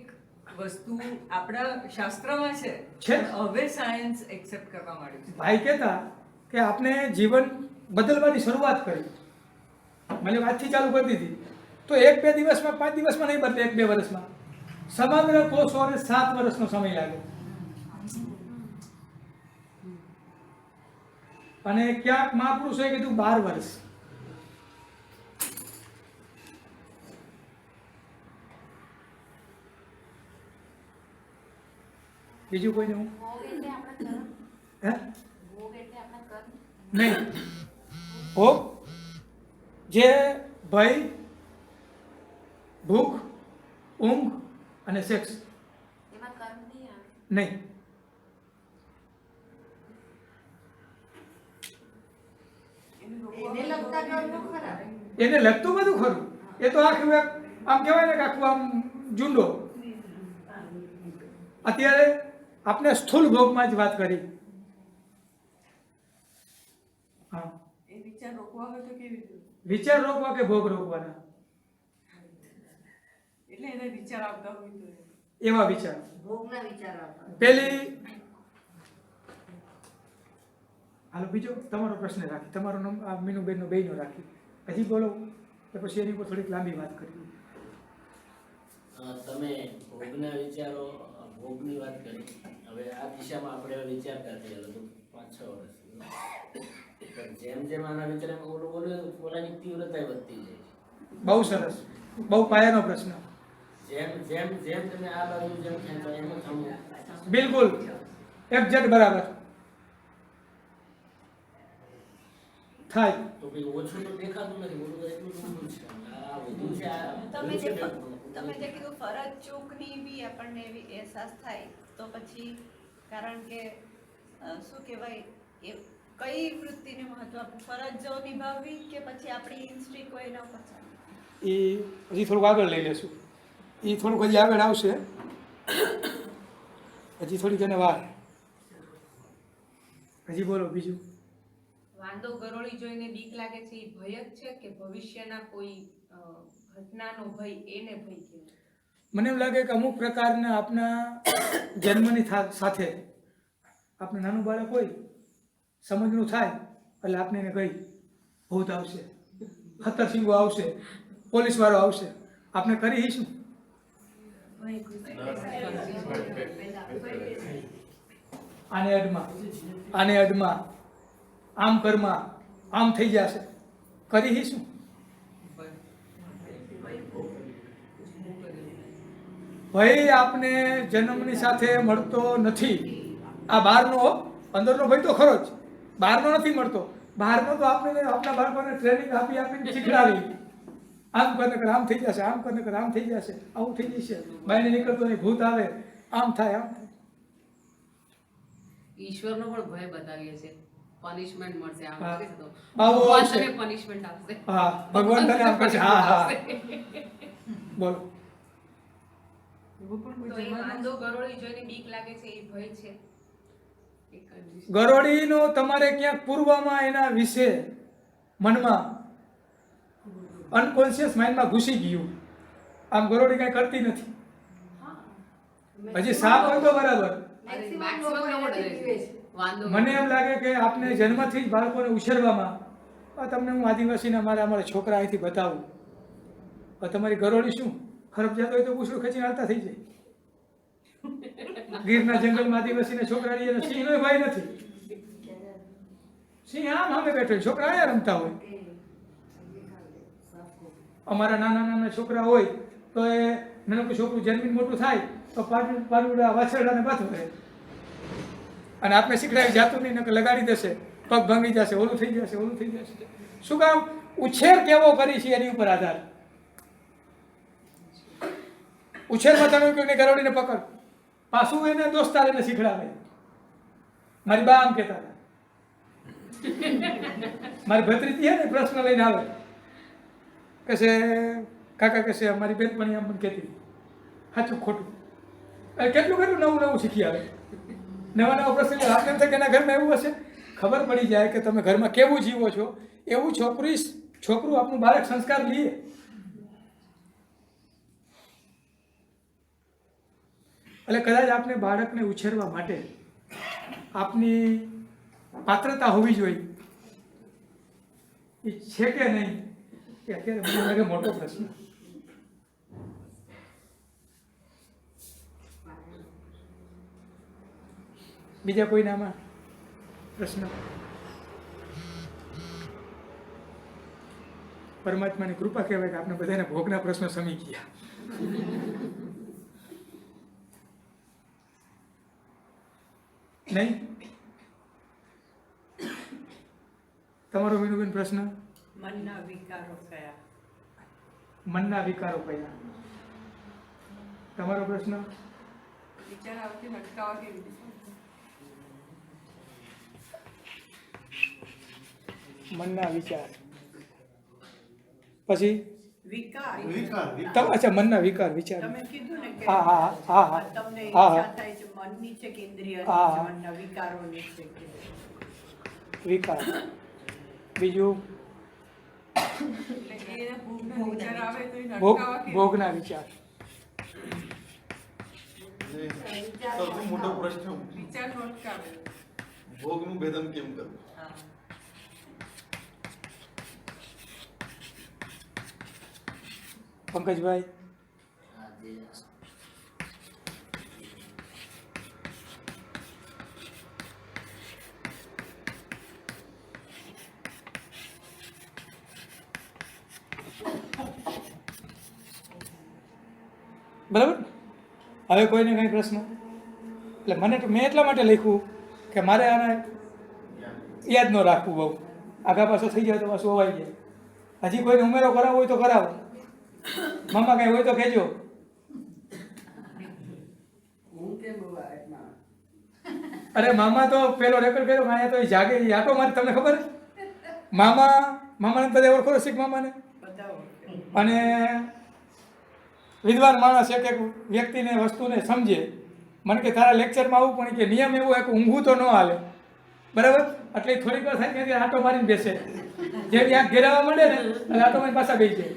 વસ્તુ આપણા શાસ્ત્રમાં છે, છે. પણ હવે સાયન્સ એક્સેપ્ટ કરવા માંડ્યું છે. ભાઈ કહેતા કે આપણે જીવન બદલવાની શરૂઆત કરી, મને વાતથી ચાલુ કરી દીધી તો 1-2 દિવસમાં, 5 દિવસમાં નહીં બદલે, 1-2 વર્ષમાં. સમગ્ર કોષોને 7 વર્ષનો સમય લાગે. અને ક્યાંક મહાપુરુષોએ કીધું 12 વર્ષ. બીજું કોઈને હું ભોગ એટલે આપણા કર્મ. હે ભોગ એટલે આપણા કર્મ. નહીં, ભોગ જે ભય, ભૂખ, ઊંઘ અને સેક્સ એમાં કર્મ નહીં આવે. નહીં. એને લગતા કર્મો ખરા. એને લગતું બધું ખરું, એ તો આખું એક આમ કહેવાય ને કે આખું આમ ઝુંડો. અત્યારે આપણે સ્થૂળ ભોગમાં જ વાત કરી. હા, એ વિચાર રોકવા હોય તો કેવી રીતે? વિચાર રોકવા કે ભોગ રોકવાના? એટલે એને વિચાર આવતા હોય તો એવા વિચાર. ભોગના વિચારો આવતા. પેલી, હાલો બીજો તમારો પ્રશ્ન રાખી, તમારો મીનુબેનનો બેયનો રાખી, હજી બોલો તો પછી એની ઉપર થોડીક લાંબી વાત કરીએ. તમે ભોગના વિચારો, ભોગની વાત કરી. હવે આ દિશામાં આપણે વિચારતા થયા લગભગ 5-6 વર્ષ. પણ જેમ જેમ આના વિચારમાં ઓલાની તીવ્રતા વધતી જાય છે. બહુ સરસ, બહુ પાયાનો પ્રશ્ન. જેમ જેમ જેમ તમે આ બાજુ જેમ ખેંચો એમ થવું. બિલકુલ એક્ઝેક્ટ બરાબર થાય. તો ભાઈ ઓછું તો દેખાતું નથી, ઓલું તો એટલું ઊંધું છે, આ વધુ છે. તમે જે કીધું ફરજ ચૂકની બી આપણને એવી અહેસાસ થાય તો પછી, કારણ કે શું કહેવાય, એ કઈ વૃત્તિને મહત્વ આપવું, ફરજો નિભાવવી કે પછી આપણી ઇન્સ્ટિંક્ટ હોય એના ઉપર ચાલવું? એ હજી થોડુંક આગળ લઈ લેશું, એ થોડુંક હજી આગળ આવશે, હજી થોડીક એને વાર. હજી બોલો બીજું. વાંદો ગરોળી જોઈને બીક લાગે છે, એ ભય જ છે કે ભવિષ્યના કોઈ ઘટનાનો ભય, એને ભય કહેવાય? મને એમ લાગે કે અમુક પ્રકારના આપણા જન્મની સાથે આપણે નાનું બાળક હોય, સમજનું થાય એટલે આપણે એને કહી ભૂત આવશે, ખતરસિંગો આવશે, પોલીસવાળો આવશે, આપણે કરી શું? આને અડમાં આમ કરમાં આમ થઈ જશે, કરી શું? ભય આપને જન્મની સાથે મળતો નથી. આ બહારનો અંદરનો ભય તો ખરો જ, બહારનો નથી મળતો. બહારનો તો આપણે આપણા બાળકોને ટ્રેનિંગ આપીને શીખડાવી, આમ કરને કર આમ થઈ જશે, આમ કરને કર આમ થઈ જશે, આવું થઈ જશે, બહાર નીકળતો નહીં, ભૂત આવે, આમ થાય, આમ થાય. ઈશ્વરનો પણ ભય બતાવીએ છીએ, પનિશમેન્ટ મળશે આમ હા. કરીશ તો આવું ભગવાન છે. તને પનિશમેન્ટ આપશે. હા, ભગવાન તને આમ કરશે. હા હા, બોલો. એવું પણ કોઈ તો એ જમાનો વાંદો ગરોળી જોઈને બીક લાગે છે એ ભય છે. એક condition. ગરોળીનો તમારે ક્યાંક પૂર્વમાં એના વિશે મનમાં અનકોન્શિયસ માઇન્ડમાં ઘૂસી ગયું. આમ ગરોળી કાંઈ કરતી નથી. હજી સાપ હોય તો બરાબર. અરે maximum લોકો ડરે છે. વાંધો મને એમ લાગે કે આપને જન્મથી જ બાળકોને ઉછેરવામાં, તમને હું આદિવાસીના અમારા છોકરા અહીંથી બતાવું, તમારી ગરોળી શું ખરાબ જાત હોય તો પૂછડું ખેંચીને હાલતા થઈ જાય. ગીરના જંગલમાં આદિવાસીના છોકરા રહીએ, સિંહનો ભય નથી. સિંહ આમ સામે બેઠો હોય, છોકરા અહીંયા રમતા હોય. અમારા નાના નાના છોકરા હોય તો એ નાનું છોકરું જન્મીને મોટું થાય તો પાડુડા વાછરડાને પાછું કરે, અને આપણે શીખડાવી જાતું નહીં, નકર લગાડી દેશે, પગ ભાંગી જશે, ઓલું થઈ જશે, ઓલું થઈ જશે. શું કામ? ઉછેર કેવો કરી છે એની ઉપર આધાર. ઉછેરમાં તમે કોઈને ગરોળીને પકડ, પાછું એને દોસ્તાર એને શીખડાવે. મારી બા આમ કહેતા હતા, મારી ભત્રીજી છે ને પ્રશ્ન લઈને આવે, કહેશે કાકા, કહેશે અમારી બેનપણી આમ મને કહેતી, સાચું ખોટું, કેટલું કેટલું નવું નવું શીખી આવે. નવા નવા પ્રસંગ આપણે એમ થાય કે એના ઘરમાં એવું હશે, ખબર પડી જાય કે તમે ઘરમાં કેવું જીવો છો, એવું છોકરું આપણું બાળક સંસ્કાર લઈએ. એટલે કદાચ આપણે બાળકને ઉછેરવા માટે આપની પાત્રતા હોવી જોઈએ, એ છે કે નહીં એ અત્યારે મને લાગે મોટો પ્રશ્ન. બીજા કોઈના આમાં પ્રશ્ન? પરમાત્માની કૃપા કહેવાય કે આપણે બધાને ભોગના પ્રશ્નો સમી ગયા. નહીં? તમારો મીનુબેન પ્રશ્ન? મનના વિકારો કયા? મનના વિકારો કયા? તમારો પ્રશ્ન? વિચાર આવતી અટકાવવા કેવી રીતે? મનના વિચાર પછી વિકાર. અચ્છા, મનના વિકાર વિચાર. તમે કીધું ને કે હા હા હા હા તમને હા, ઈચ્છા હા. થાય છે મનની છે કે ઇન્દ્રિય હા. મનના વિકારોની છે કે વિકાર. બીજું એટલે એને ભોગના વિચાર આવે તો એને ભોગ અટકાવવા કેવી ભોગના વિચાર. સૌથી મોટો પ્રશ્ન રીતે? વિચારનો અટકાવે. ભોગનું ભેદન કેમ કરવું? પંકજભાઈ? આ જે બરાબર. હવે કોઈને કંઈ પ્રશ્ન? એટલે મેં એટલા માટે લખ્યું કે મારે આને યાદ ન રાખવું બહુ, આગા પાછો થઈ જાય તો પાછું અવાઈ જાય. હજી કોઈને ઉમેરો કરાવવો હોય તો કરાવો, મામા કંઈ હોય તો કહેજો. હું કેમ એમાં અરે મામા તો પેલો રેકોર્ડ કર્યો, અહીંયા તો એ જાગે, એ આટો મારે, તમને ખબર? મામાને બધા ઓળખો શીખ મામાને. બતાવો. અને વિદ્વાન માણસ એક એક વ્યક્તિને વસ્તુને સમજે. મને કે તારા લેક્ચરમાં આવું, પણ કે નિયમ એવો હોય કે ઊંઘું તો ન હાલે, બરાબર? એટલે થોડીક વાર થાય કે આટો મારીને બેસે, જેમ ત્યાં ઘેરાવા માંડે ને એટલે આટો મારી પાછા બેસી જાય.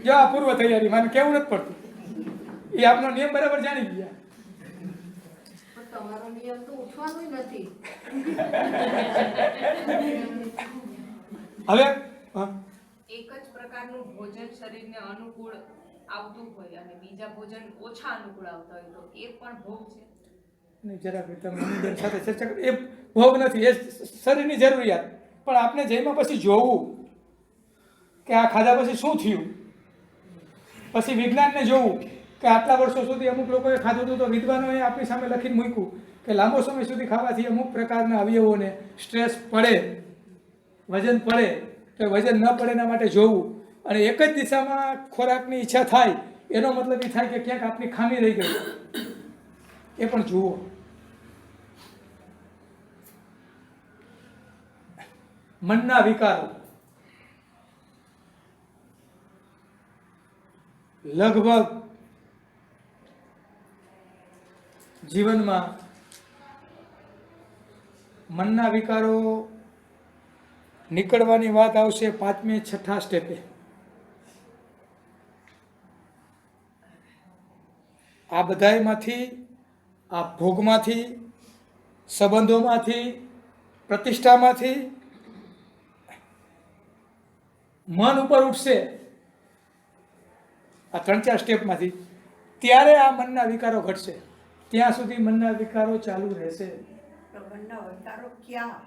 જો આ પૂર્વ તૈયારી, મને કેવું નથી પડતું, એ આપનો નિયમ બરાબર જાણી ગયા. તમારો નિયમ તો ઉઠવાનું નથી. હવે હા, એક જ પ્રકારનું ભોજન શરીરને અનુકૂળ આવતું હોય અને બીજા ભોજન ઓછા અનુકૂળ આવતા હોય તો એ પણ ભોગ છે. નહીં, જરાક તમે અનુબેન સાથે ચર્ચા કરી. એ ભોગ નથી, એ શરીરની જરૂરિયાત. પણ આપણે જઈમાં પછી જોવું કે આ ખાધા પછી શું થયું, પછી વિજ્ઞાનને જોવું કે આટલા વર્ષો સુધી અમુક લોકોએ ખાધું હતું, તો વિદ્વાનોએ આપણી સામે લખીને મૂક્યું કે લાંબો સમય સુધી ખાવાથી અમુક પ્રકારના અવયવોને સ્ટ્રેસ પડે, વજન પડે, તો વજન ન પડે એના માટે જોવું. અને એક જ દિશામાં ખોરાકની ઈચ્છા થાય એનો મતલબ એ થાય કે ક્યાંક આપણી ખામી રહી ગઈ, એ પણ જુઓ. મનના વિકારો લગભગ જીવનમાં મનના વિકારો નીકળવાની વાત આવશે 5મે 6ઠા સ્ટેપે. આ બધાયમાંથી, આ ભોગમાંથી, સંબંધોમાંથી, પ્રતિષ્ઠામાંથી મન ઉપર ઉઠશે, આ 3-4 સ્ટેપમાંથી, ત્યારે આ મનના વિકારો ઘટશે. ત્યાં સુધી મનના વિકારો ચાલુ રહેશે. તો મનના વિકારો ક્યાં?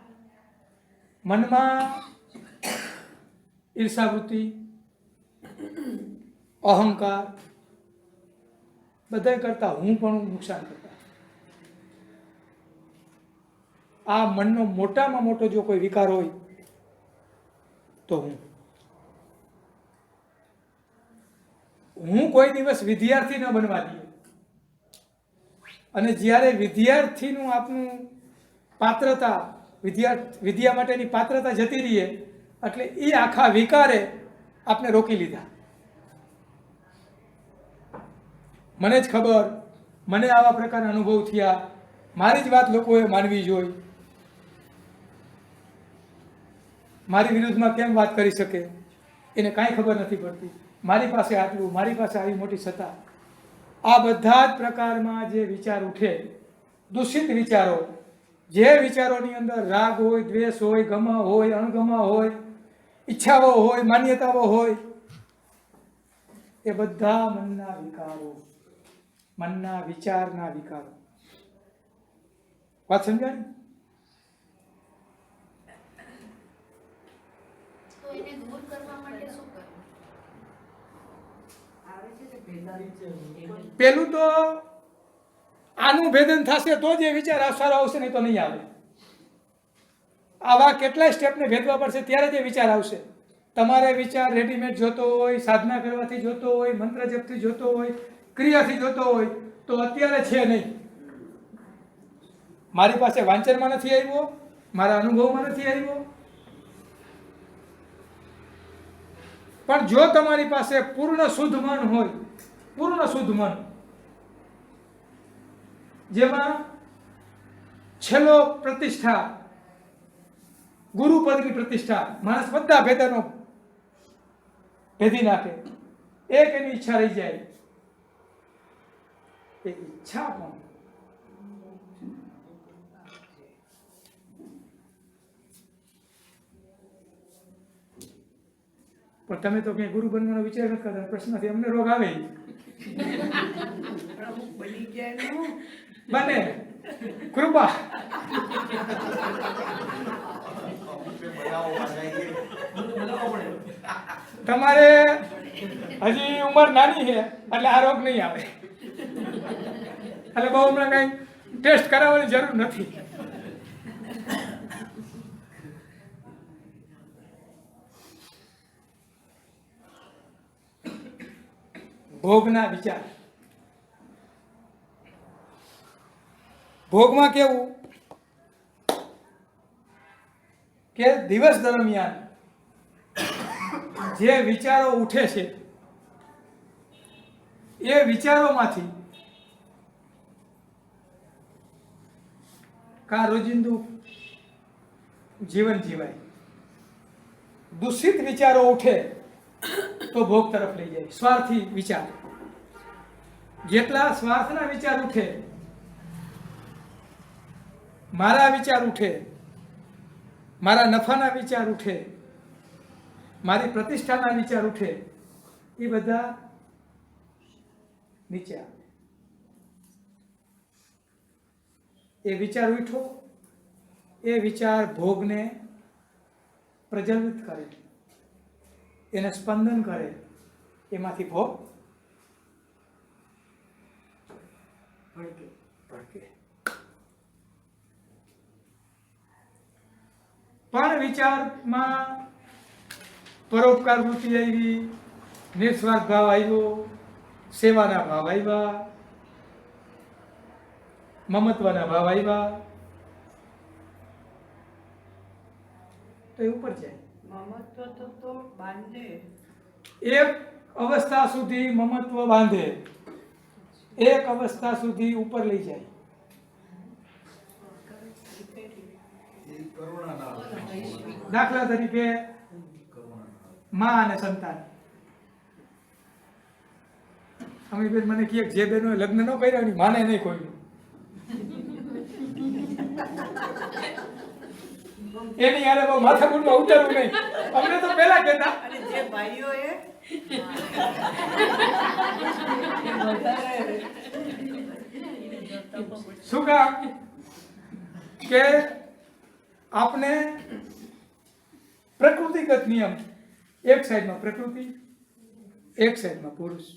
મનમાં ઈર્ષાવૃત્તિ, અહંકાર, બધા કરતા હું પણ નુકસાન કરતા. આ મનનો મોટામાં મોટો જો કોઈ વિકાર હોય તો હું કોઈ દિવસ વિદ્યાર્થી ન બનવા દઈએ. અને જ્યારે વિદ્યાર્થીનું આપનું પાત્રતા, વિદ્યા માટેની પાત્રતા જતી રહીએ એટલે એ આખા વિકારે આપને રોકી લીધા. મને જ ખબર, મને આવા પ્રકારના અનુભવ થયા, મારી જ વાત લોકોએ માનવી જોઈએ, મારી વિરુદ્ધમાં કેમ વાત કરી શકે, એને કાંઈ ખબર નથી પડતી, મારી પાસે આટલું, મારી પાસે આવી મોટી સત્તા. આ બધા જ પ્રકારમાં જે વિચાર ઉઠે, દૂષિત વિચારો, જે વિચારોની અંદર રાગ હોય, દ્વેષ હોય, ગમા હોય, અણગમા હોય, ઈચ્છાઓ હોય, માન્યતાઓ હોય, એ બધા મનના વિકારો, મનના વિચારના વિકારો. વાત સમજાય? તો એને દૂર કરવા માટે શું કરવું? પેલું તો આનું ભેદન થશે તો જ એ વિચાર સારો આવશે, નહીં તો નહીં આવે. આવા કેટલાય સ્ટેપને ભેદવા પડશે ત્યારે જ એ વિચાર આવશે. તમારે વિચાર રેડીમેડ જોતો હોય, સાધના કરવાથી જોતો હોય, મંત્ર જપથી જોતો હોય, ક્રિયાથી જોતો હોય, તો અત્યારે છે નહીં. મારી પાસે વાંચનમાં નથી આવ્યો, મારા અનુભવમાં નથી આવ્યો. પણ જો તમારી પાસે પૂર્ણ શુદ્ધ મન હોય, પૂર્ણ શુદ્ધ મન, જેમાં છેલ્લો પ્રતિષ્ઠા, ગુરુપદની પ્રતિષ્ઠા, માણસ બધા ભેદનો ભેદી નાખે, એક એની ઈચ્છા રહી જાય, એ ઈચ્છા પણ તમે તો ક્યાંય ગુરુ બનવાનો વિચાર નથી કરતા, પ્રશ્નથી અમને રોગ આવે બની જાય બને કૃપા. તમારે હજી ઉંમર નાની છે એટલે આ રોગ નહીં આવે, એટલે બહુ હમણાં કઈ ટેસ્ટ કરાવવાની જરૂર નથી. ભોગના વિચાર, ભોગમાં કેવું કે દિવસ દરમિયાન જે વિચારો ઉઠે છે એ વિચારોમાંથી કા રોજિંદુ જીવન જીવાય. દૂષિત વિચારો ઉઠે તો ભોગ તરફ લઈ જાય. સ્વાર્થી વિચાર, જેટલા સ્વાર્થના વિચાર ઉઠે, મારા વિચાર ઉઠે, મારા નફાના વિચાર ઉઠે, મારી પ્રતિષ્ઠાના વિચાર ઉઠે, એ બધા નીચે આવે. એ વિચાર ઉઠો, એ વિચાર ભોગને પ્રજ્વલિત કરે, એને સ્પંદન કરે, એમાંથી ભોગ ભડકે. ભડકે. પણ વિચારમાં પરોપકાર વૃત્તિ આવી, નિસ્વાર્થ ભાવ આવ્યો, સેવાના ભાવ આવ્યા, મમત્વના ભાવ આવ્યા, તો એ ઉપર જાય. મમત્વ તો બાંધે. એક અવસ્થા સુધી મમત્વ બાંધે, એક અવસ્થા સુધી ઉપર લઈ જાય. દાખલા તરીકે માં અને સંતાન. અમે બેન મને કહે જે બેનો લગ્ન ન કર્યા ની માને નહીં કોઈ, એની યારે બહુ માથાકૂટમાં ઉતરવું નહીં. અમને તો પહેલા કહેતા. અને જે ભાઈઓએ શું કામ કે આપને પ્રકૃતિગત નિયમ, એક સાઈડમાં પ્રકૃતિ, એક સાઈડમાં પુરુષ,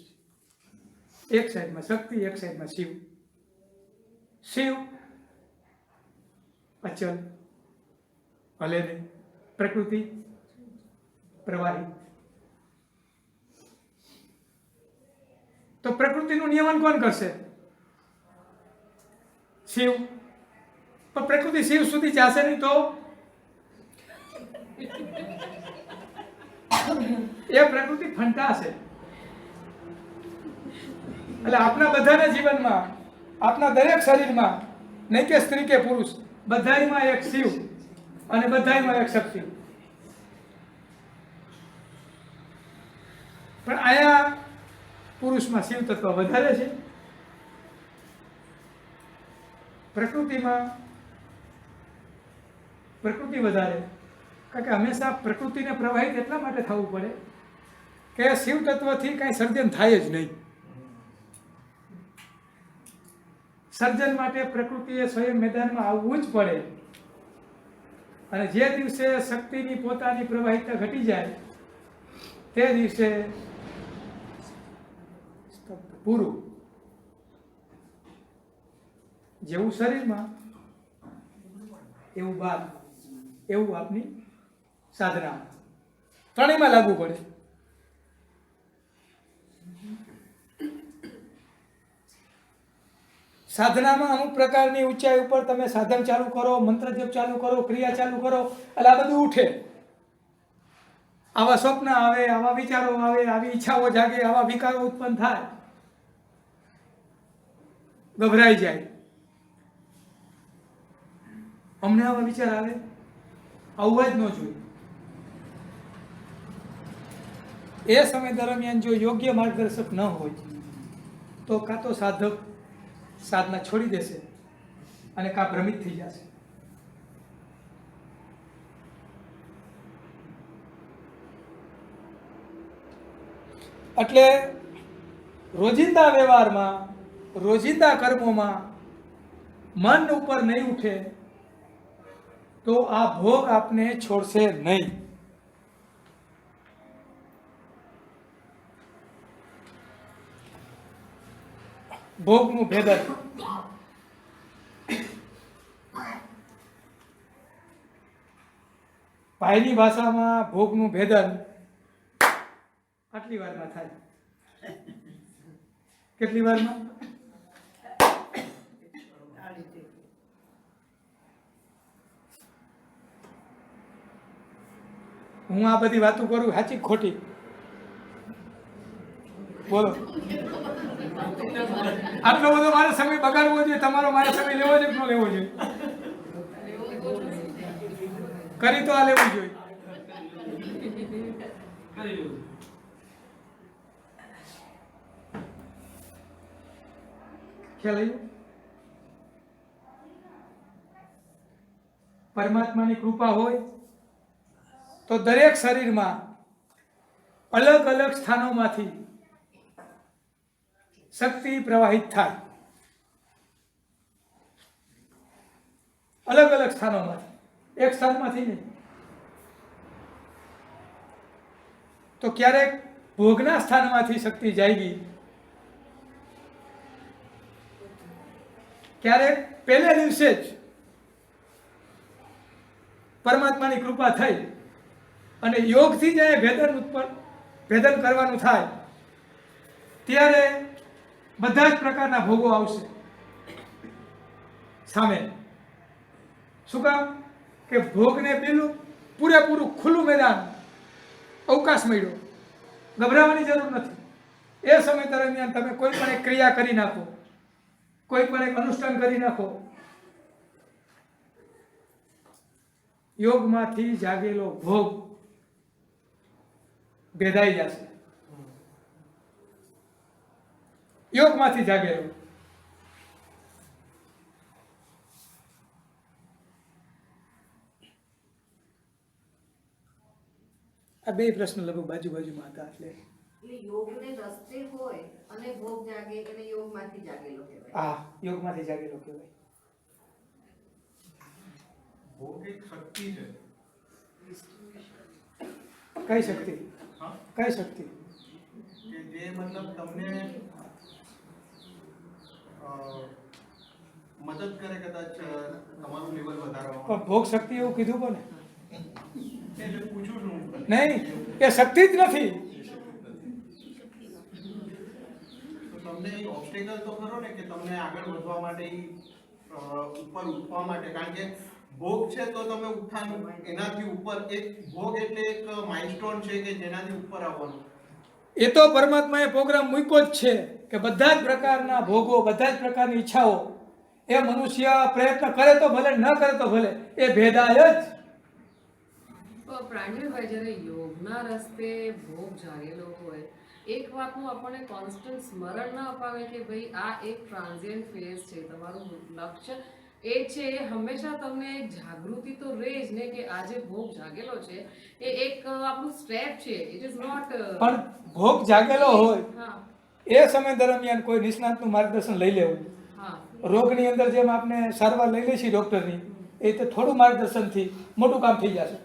એક સાઈડમાં શક્તિ, એક સાઈડમાં શિવ. શિવ અચલ હલે નહીં, પ્રકૃતિ પ્રવાહી. તો પ્રકૃતિનું નિયમન કોણ કરશે? શિવ. પણ પ્રકૃતિ શિવ સુધી જશે નહીં તો એ પ્રકૃતિ ફંટાશે. એટલે આપણા બધાના જીવનમાં, આપણા દરેક શરીરમાં, નહીં કે સ્ત્રી કે પુરુષ, બધાયમાં એક શિવ અને બધાયમાં એક શક્તિ. પણ આયા પુરુષમાં શિવ તત્વ વધારે છે, પ્રકૃતિમાં પ્રકૃતિ વધારે. કારણ કે હંમેશા પ્રકૃતિને પ્રવાહિત એટલા માટે થવું પડે કે શિવ તત્વથી કાંઈ સર્જન થાય જ નહીં. સર્જન માટે પ્રકૃતિએ સ્વયં મેદાનમાં આવવું જ પડે. અને જે દિવસે શક્તિની પોતાની પ્રવાહિતા ઘટી જાય તે દિવસે પૂરું. જેવું શરીરમાં એવું બહાર, એવું આપની સાધના, ત્રણેયમાં લાગુ પડે. સાધનામાં અમુક પ્રકારની ઊંચાઈ ઉપર તમે સાધન ચાલુ કરો, મંત્ર જપ ચાલુ કરો, ક્રિયા ચાલુ કરો, એટલે આ બધું ઉઠે. આવા સ્વપ્ન આવે, આવા વિચારો આવે, આવી ઈચ્છાઓ જાગે, આવા વિકારો ઉત્પન્ન થાય, ગભરાઈ જાય. અમને આવા વિચાર આવે, આવવા જ ન જોઈએ. એ સમય દરમિયાન જો યોગ્ય માર્ગદર્શક ન હોય તો કાં તો સાધક સાધના છોડી દેશે અને કાં ભ્રમિત થઈ જશે. એટલે રોજિંદા વ્યવહારમાં, રોજિંદા કર્મોમાં મન ઉપર નહીં ઉઠે તો આ ભોગ આપને છોડશે નહીં. ભોગનું ભેદન. ભાઈની ભાષામાં ભોગનું ભેદન આટલી વારમાં થાય. કેટલી વારમાં? હું આ બધી વાતો કરું, સાચી ખોટી? બોલો. આટલો બધો મારો સમય બગાડવો જોઈએ, તમારો મારો સમય લેવો જોઈએ કે ન લેવો જોઈએ? કરી તો આ લેવું જોઈએ. ખ્યાલ આવ્યો? પરમાત્માની કૃપા હોય તો દરેક શરીરમાં અલગ અલગ સ્થાનોમાંથી શક્તિ પ્રવાહિત થાય. અલગ અલગ સ્થાનોમાંથી, એક સ્થાનમાંથી નહીં. તો ક્યારેક ભોગના સ્થાનમાંથી શક્તિ જાગી, ક્યારેક પહેલે દિવસે જ પરમાત્માની કૃપા થઈ અને યોગથી જે ભેદન કરવાનું થાય ત્યારે બધા જ પ્રકારના ભોગો આવશે સામે. શું કામ કે ભોગને પેલું પૂરેપૂરું ખુલ્લું મેદાન અવકાશ મળ્યો, ગભરાવાની જરૂર નથી. એ સમય દરમિયાન તમે કોઈ પણ એક ક્રિયા કરી નાખો, કોઈ પણ એક અનુષ્ઠાન કરી નાખો, યોગમાંથી જાગેલો ભોગ ભેદાઈ જશે. યોગમાંથી જાગેલો. આ બે પ્રશ્ન લગભગ બાજુમાં હતા. એટલે યોગને રસ્તે હોય અને ભોગ જાગે એટલે યોગમાંથી જાગેલો કહેવાય. હા, યોગમાંથી જાગેલો કહેવાય. ભોગ એક શક્તિ છે. કઈ શક્તિ? હા, કઈ શક્તિ? કે જે મતલબ તમને મદદ કરે કદાચ તમારું લેવલ વધારવામાં. પણ ભોગ શક્તિ એવું કીધું કોને? એટલે પૂછું છું. નહીં, એ શક્તિ જ નથી. તો તમને એ ઓબ્સ્ટેકલ તો ખરો ને કે તમને આગળ વધવા માટે ઉપર ઉઠવા માટે, કારણ કે ભોગ છે તો તમે ઉઠાનું એનાથી ઉપર એક ભોગ એટલે એક માઇલસ્ટોન છે કે જેનાથી ઉપર આવવાનું. એ તો પરમાત્માએ પ્રોગ્રામ મૂક્યો જ છે કે બધા જ પ્રકારના ભોગો, બધા જ પ્રકારની ઈચ્છાઓ એ મનુષ્ય પ્રયત્ન કરે તો ભલે, ન કરે તો ભલે, એ ભેદાય જ. તો પ્રાંજલભાઈ, જ્યારે યોગના રસ્તે ભોગ જાગેલો હોય, એક વાતનું આપણને કોન્સ્ટન્ટ સ્મરણ ન અપાવે કે ભાઈ આ એક ટ્રાન્ઝિયન્ટ ફેઝ છે, તમારું લક્ષ્ય એ છે, હંમેશા તમને એક જાગૃતિ તો રહે જ ને કે આ જે ભોગ જાગેલો છે એ એક આપણું સ્ટેપ છે. It is not. પણ ભોગ જાગેલો હોય હા એ સમય દરમિયાન કોઈ નિષ્ણાતનું માર્ગદર્શન લઈ લેવું. હા રોગની અંદર જેમ આપણે સારવાર લઈ લઈએ છીએ ડૉક્ટરની, એ રીતે થોડું માર્ગદર્શનથી મોટું કામ થઈ જશે.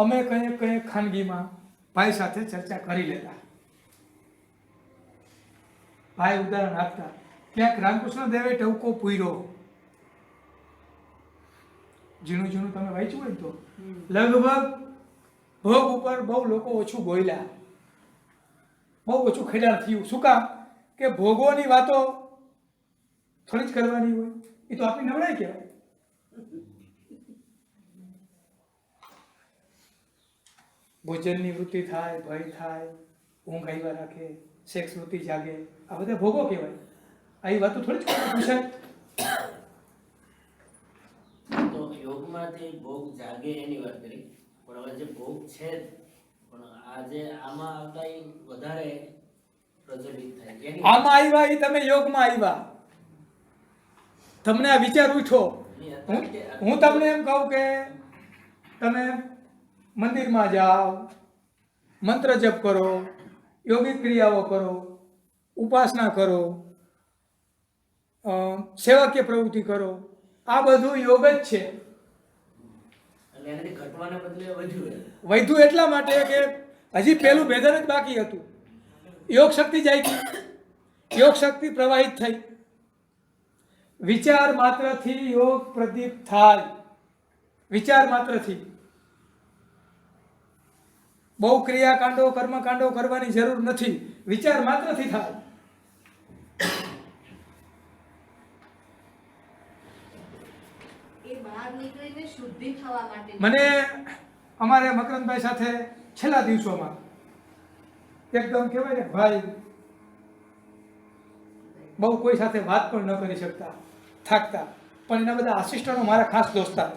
અમે કંઈક ખાનગીમાં ભાઈ સાથે ચર્ચા કરી લેતા. ભાઈ ઉદાહરણ આપતા, ક્યાંક રામકૃષ્ણ દેવે ટવકો પૂર્યો, ઝીણું તમે વાંચ્યું હોય તો લગભગ ભોગ ઉપર બહુ લોકો ઓછું બોલ્યા, બહુ ઓછું ખેડાણ થયું. શું કામ કે ભોગોની વાતો થોડી જ કરવાની હોય, એ તો આપણી નબળાઈ કહેવાય. ભોજનની વૃત્તિ થાય, ભય થાય, ઊંઘ આવ્યા રાખે, સેક્સ વૃત્તિ જાગે, આ બધા ભોગો કહેવાય. આવી વાતો થોડી જ પૂછાય. તો યોગમાંથી ભોગ જાગે એની વાત કરી, પણ હવે જે ભોગ છે પણ આજે આમાં આવતા ઈ વધારે પ્રચલિત થાય. આમાં આવ્યા એ તમે યોગમાં આવ્યા, તમને આ વિચાર ઉઠ્યો. હું તમને એમ કહું કે તમે મંદિરમાં જાઓ, મંત્ર જપ કરો, યોગિક ક્રિયાઓ કરો, ઉપાસના કરો, સેવાકીય પ્રવૃત્તિ કરો, આ બધું યોગ જ છે. અને એનાથી ઘટવાના બદલે વધ્યું. વધ્યું એટલા માટે કે હજી પેલું ભેદન જ બાકી હતું. યોગ શક્તિ જાગી, યોગ શક્તિ પ્રવાહિત થઈ. વિચાર માત્રથી યોગ પ્રદીપ થાય, વિચાર માત્રથી. બહુ ક્રિયાકાંડો, કર્મકાંડો કરવાની જરૂર નથી, વિચાર માત્રથી થાય. મને અમારે મકરંદભાઈ સાથે છેલ્લા દિવસોમાં એકદમ કહેવાય ને ભાઈ, બહુ કોઈ સાથે વાત પણ ન કરી શકતા, થાકતા, પણ એના બધા આસિસ્ટન્ટો મારા ખાસ દોસ્તાર.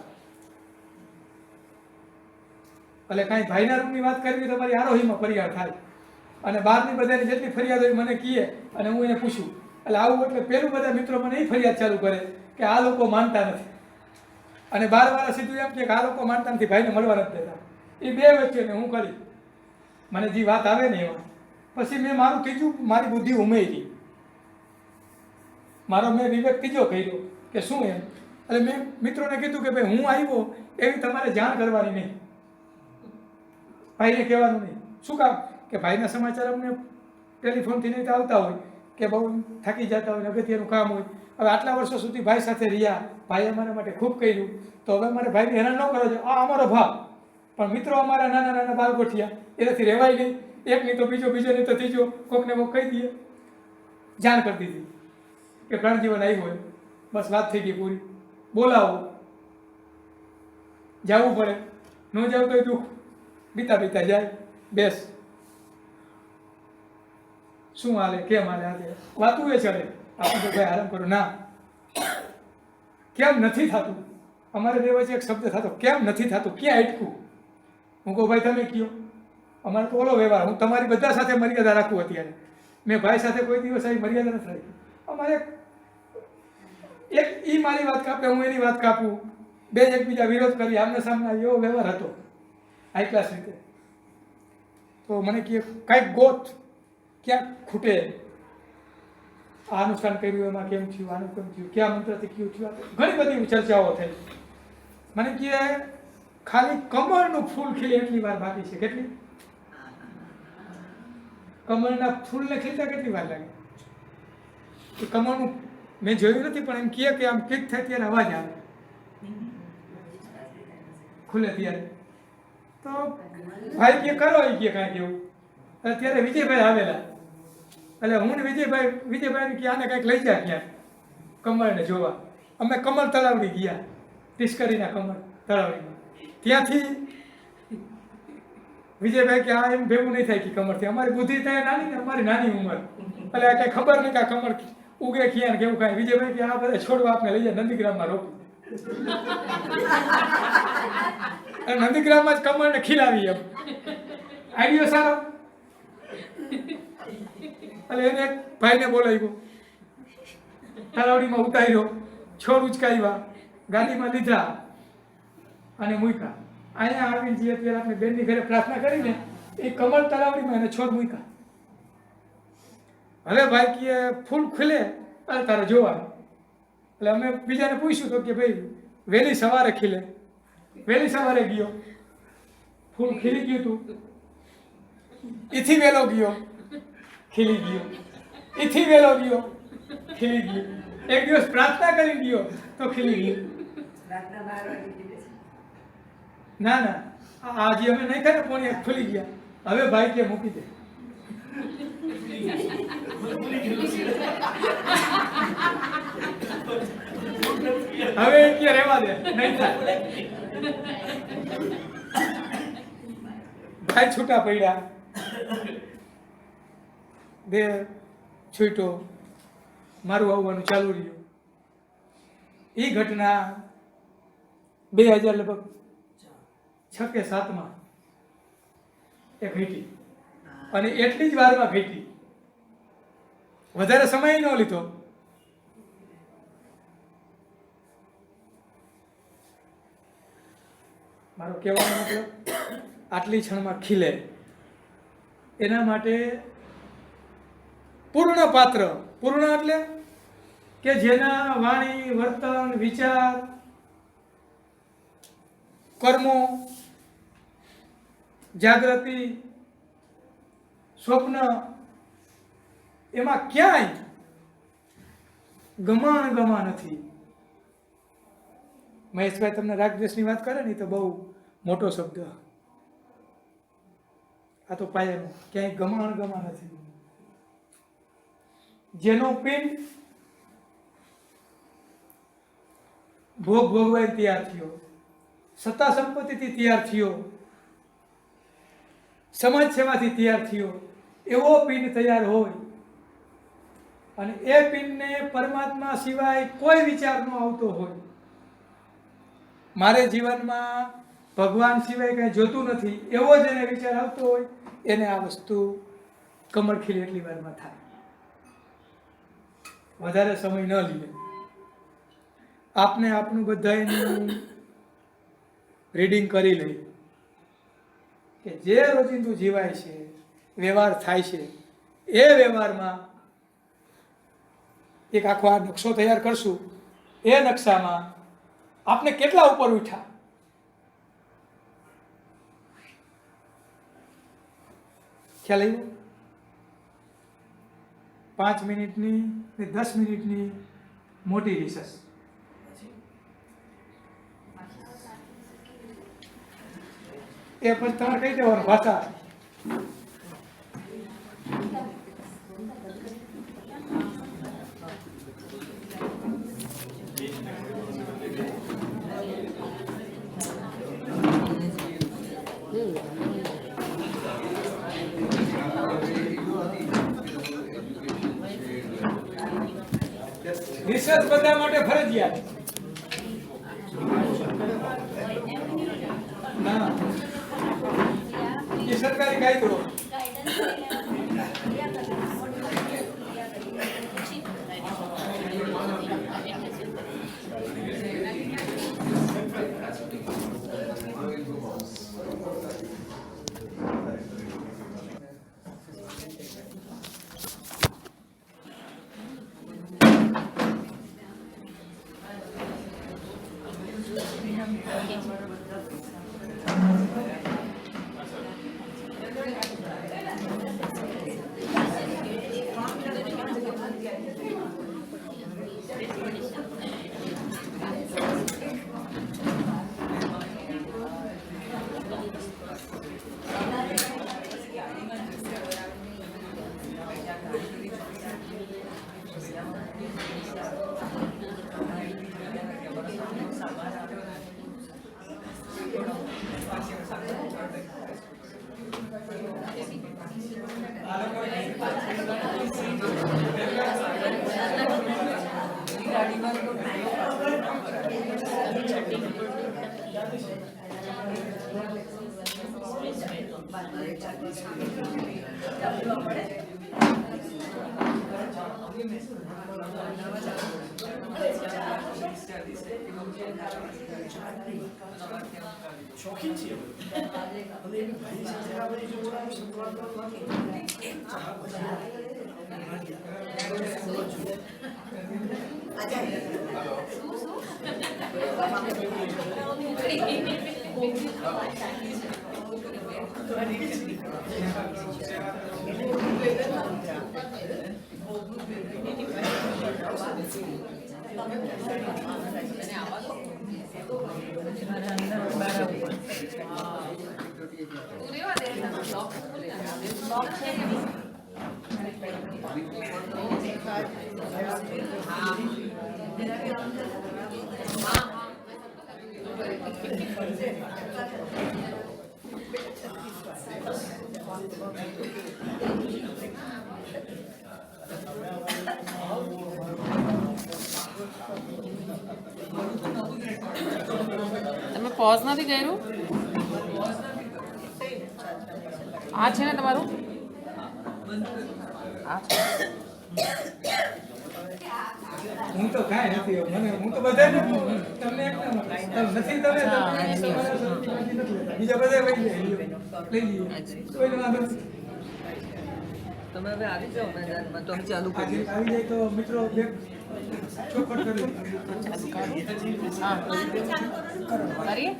એટલે કાંઈ ભાઈના રૂમની વાત કરવી તો મારી આરોહીમાં ફરિયાદ થાય, અને બહારની બધાની જેટલી ફરિયાદ હોય મને કહે અને હું એને પૂછું. એટલે આવું એટલે પેલું બધા મિત્રો મને એ ફરિયાદ ચાલુ કરે કે આ લોકો માનતા નથી, અને બારવાળા સીધું એમ કે આ લોકો માનતા નથી, ભાઈને મળવા નથી દેતા. એ બે વચ્ચે મેં હું કરી, મને જે વાત આવે ને એમાં પછી મેં મારું ત્રીજું, મારી બુદ્ધિ ઉમેરી, મારો મેં વિવેક ત્રીજો કર્યો કે શું એમ. એટલે મેં મિત્રોને કીધું કે ભાઈ હું આવ્યો એવી તમારે જાણ કરવાની નહીં, ભાઈને કહેવાનું નહીં. શું કામ કે ભાઈના સમાચાર અમને ટેલિફોનથી નહીં આવતા હોય, કે બહુ થાકી જતા હોય, અગત્યનું કામ હોય. હવે આટલા વર્ષો સુધી ભાઈ સાથે રહ્યા, ભાઈએ અમારા માટે ખૂબ કર્યું, તો હવે અમારે ભાઈને હેરાન ન કરો છો. આ અમારો ભાવ. પણ મિત્રો અમારા નાના નાના બાળ ગોઠિયા, એનાથી રહેવાય નહીં. એક નહીં તો બીજો, બીજો નહીં તો ત્રીજો, કોકને કોક કહી દઈએ. જાણ કરી દીધી કે પ્રાણજીવન આવ્યું હોય, બસ વાત થઈ ગઈ પૂરી. બોલાવો, જવું પડે, ન જવું તો દુઃખ બીતા બીતા જાય. બેસ, શું હાલે, કેમ હાલે, આજે વાતું એ ચડે. આપણે તો ભાઈ આરામ કરો. ના, કેમ નથી થતું? અમારે બે વચ્ચે એક શબ્દ થતો, કેમ નથી થતું, ક્યાં અટકું? હું કહું ભાઈ તમે કયો. અમારે તો ઓલો વ્યવહાર, હું તમારી બધા સાથે મર્યાદા રાખું. અત્યારે મેં ભાઈ સાથે કોઈ દિવસ આવી મર્યાદા નથી રાખી. અમારે એક ઈ મારી વાત કાપે, હું એની વાત કાપું, બે એકબીજા વિરોધ કરી આમને સામને, એવો વ્યવહાર હતો હાઈ ક્લાસ રીતે. તો મને કહે કાંઈક ગોત, ક્યાંક ખૂટે. આ અનુષ્ઠાન કર્યું એમાં કેમ થયું, આનું કેમ થયું, ક્યાં મંત્રથી કયું થયું, ઘણી બધી ચર્ચાઓ થઈ. મને કહે ખાલી કમળનું ફૂલ ખીલે એટલી વાર બાકી છે. કેટલી? કમળના ફૂલને ખીલતા કેટલી વાર લાગે? એ કમળનું મેં જોયું નથી, પણ એમ કહે કે આમ ક્લિક થાય ત્યારે અવાજ આવે, ખુલે ત્યારે. તો ભાઈ કે કરો, એ કે કાંઈક એવું. અત્યારે વિજયભાઈ આવેલા, એટલે હું ને વિજયભાઈ કે આને કાંઈક લઈ જાય ક્યાં કમળને જોવા. અમે કમળ તળાવડી ગયા, ટિસ્કરીના કમળ તળાવડીમાં. ત્યાંથી વિજયભાઈ કે આ એમ ભેગું નહીં થાય કે કમળથી, અમારી બુદ્ધિ થાય નાની ને અમારી નાની ઉંમર, એટલે આ કાંઈ ખબર નહીં કે આ કમળ ઉગે ક્યાં કેવું કાંઈ. વિજયભાઈ કે આ બધા છોડવા આપણે લઈ જાય નંદીગ્રામમાં રોકી. અને નંદીગ્રામમાં જ કમળને ખીલાવી એમ. આઈડિયો સારો. એટલે એને ભાઈને બોલાવ્યો, તલાવડીમાં ઉતાર્યો, છોડ ઉચકાવ્યા, ગાડીમાં લીધા અને મૂક્યા. અહીંયા આવીને જે અત્યારે આપણે બેનની ઘરે પ્રાર્થના કરીને એ કમળ તલાવડીમાં એને છોડ મૂક્યા. હવે ભાઈ કે ફૂલ ખુલે અને તારે જોવાનું. એટલે અમે બીજાને પૂછ્યું તો કે ભાઈ વહેલી સવારે ખીલે. વહેલી સવારે ગયો, ફૂલ ખીલી ગયું હતું. એથી વહેલો ગયો, ખીલી ગયો. એથી વહેલો ગયો, ખીલી ગયો. એક દિવસ પ્રાર્થના કરી ગયો તો ખીલી ગયો. રાતના 12 વાગે ખીલે છે. ના ના, આજે અમે નહીં કરે પોણી ખુલી ગયા. હવે ભાઈ કે મૂકી દે. હવે એ કે રહેવા દે, નહીં થાય. ભાઈ છૂટા પડ્યા, બે છૂટો, મારું આવવાનું ચાલુ રહ્યું. એ ઘટના 2000 લગભગ 6 કે 7માં એ ઘટી, અને એટલી જ વારમાં ઘટી. વધારે સમય ન લીધો. મારો કહેવાનો મતલબ આટલી ક્ષણમાં ખીલે એના માટે પૂર્ણ પાત્ર. પૂર્ણ એટલે કે જેના વાણી, વર્તન, વિચાર, કર્મો, જાગૃતિ, સ્વપ્ન, એમાં ક્યાંય ગમા નથી. મહેશભાઈ તમને રાગદ્વેષની વાત કરે ને તો બહુ મોટો શબ્દ. આ તો પાયાનો, ક્યાંય ગમા નથી. જેનો પિંડ ભોગ ભોગવાય તૈયાર થયો, સત્તા સંપત્તિથી તૈયાર થયો, સમાજ સેવાથી તૈયાર થયો, એવો પિંડ તૈયાર હોય અને એ પિંડને પરમાત્મા સિવાય કોઈ વિચાર ન આવતો હોય, મારે જીવનમાં ભગવાન સિવાય કંઈ જોતું નથી, એવો જેને વિચાર આવતો હોય એને આ વસ્તુ કમળ ખીલે એટલી વારમાં થાય. વધારે સમય ન લે. આપને આપણું બધાનું રીડિંગ કરી લઈ કે જે રોજિંદુ જીવાય છે, વ્યવહાર થાય છે, એ વ્યવહારમાં એક આખો આ નકશો તૈયાર કરશું. એ નકશામાં આપને કેટલા ઉપર ઉઠ્યા, ખ્યાલ આવ્યો? 5 મિનિટની ને 10 મિનિટની મોટી રિસર્ચ. એ પછી તમારે કહી દેવાનું ભાષા. રિસર્ચ બધા માટે ફરજિયાત. ના, એ સરકારી કાયદો. તમે પોઝ નથી કર્યું? આ છે ને તમારું? હું તો કાંઈ નથી, મને હું તો બધાને તમને એક નથી, તમે બીજા બધા લઈ લઈએ, કોઈને વાંધો નથી. તમે હવે આવી જાઓ ને તો અમે ચાલુ કરીએ. આવી જાય તો મિત્રો બે ચોખવટ કરી કરીએ.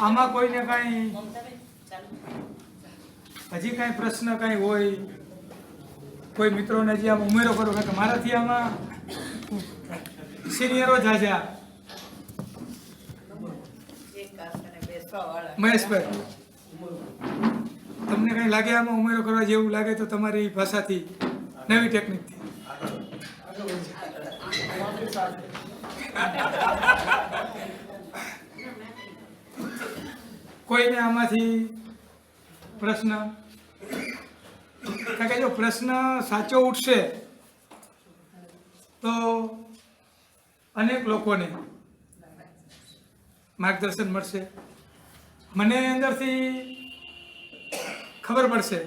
આમાં કોઈને કાંઈ હજી કાંઈ પ્રશ્ન કાંઈ હોય, કોઈ મિત્રોને હજી આમ ઉમેરો કરો, કારણ કે મારાથી આમાં સિનિયરો જ હાજર. મહેશભાઈ, તમને કંઈ લાગે આમાં ઉમેરો કરવા જેવું લાગે તો તમારી ભાષાથી, નવી ટેકનિકથી. કોઈને આમાંથી પ્રશ્ન? કારણ કે જો પ્રશ્ન સાચો ઉઠશે તો અનેક લોકોને માર્ગદર્શન મળશે, મને અંદરથી ખબર પડશે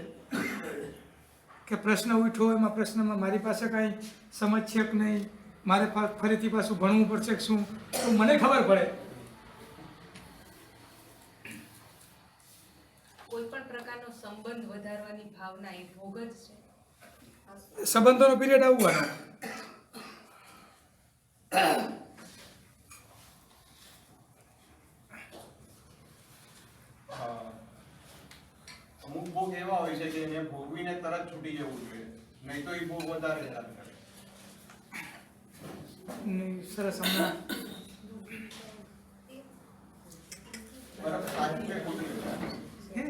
કે પ્રશ્ન ઉઠ્યો, એમાં પ્રશ્નમાં મારી પાસે કાંઈ સમજ છે કે નહીં, મારે ફરીથી પાછું ભણવું પડશે કે શું, તો મને ખબર પડે. કોઈ પણ પ્રકારનો સંબંધ વધારવાની ભાવના એ ભોગ જ છે. સંબંધોનો પીરિયડ આવવાનો. ભોગ એવા હોય છે કે એને ભોગવીને તરત છૂટી જવું જોઈએ, નહીં તો એ ભોગ વધારે હેરાન કરે. સરસ. હમણાં બરાબર, સાચું છે ખોટું છે?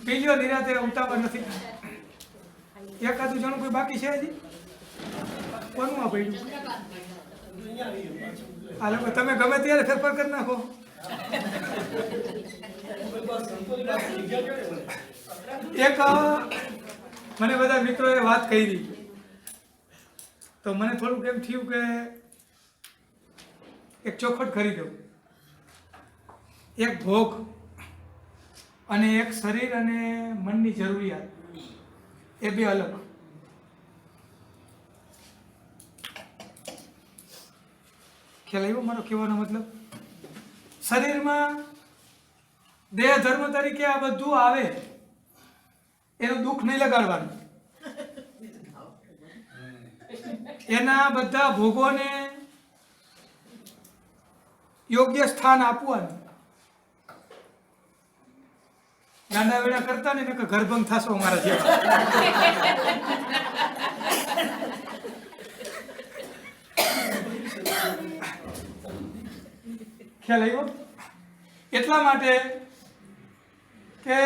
બીજો નિરાતે ઉતાવળ નથી. એકાદું જણું કોઈ બાકી છે હજી? કોનું આ પડ્યું? આ લોકો તમે ગમે ત્યારે ફેરફાર કરી નાખો. એક મને બધા મિત્રોએ વાત કરી તો મને થોડુંક એમ થયું કે એક ચોખવટ કરી દઉં. એક ભોગ અને એક શરીર અને મનની જરૂરિયાત એ બે અલગ. ખ્યાલ આવ્યો મારો કહેવાનો મતલબ? શરીરમાં દેહ ધર્મ તરીકે આ બધું આવે એનું દુઃખ નહીં લગાડવાનું, એના બધા ભોગોને યોગ્ય સ્થાન આપવાનું. ગાંડા વેડા કરતા ને કે ઘરભંગ થશો અમારા જેવા. ખ્યાલ આવ્યો? એટલા માટે કે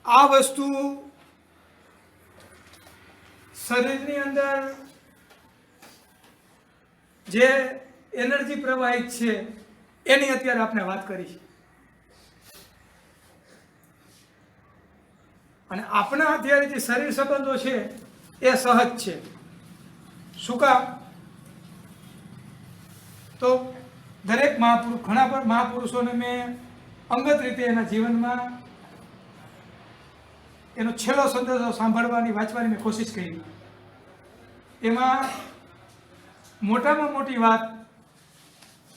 આ વસ્તુ શરીરની અંદર જે એનર્જી પ્રવાહિત છે એની અત્યારે આપણે વાત કરી છે. અને આપણા અત્યારે જે શરીર સંબંધો છે એ સહજ છે. શું કામ? તો દરેક મહાપુરુષ, ઘણા મહાપુરુષોને મેં અંગત રીતે એના જીવનમાં એનો છેલ્લો સંદેશો સાંભળવાની, વાંચવાની મેં કોશિશ કરી. એમાં મોટામાં મોટી વાત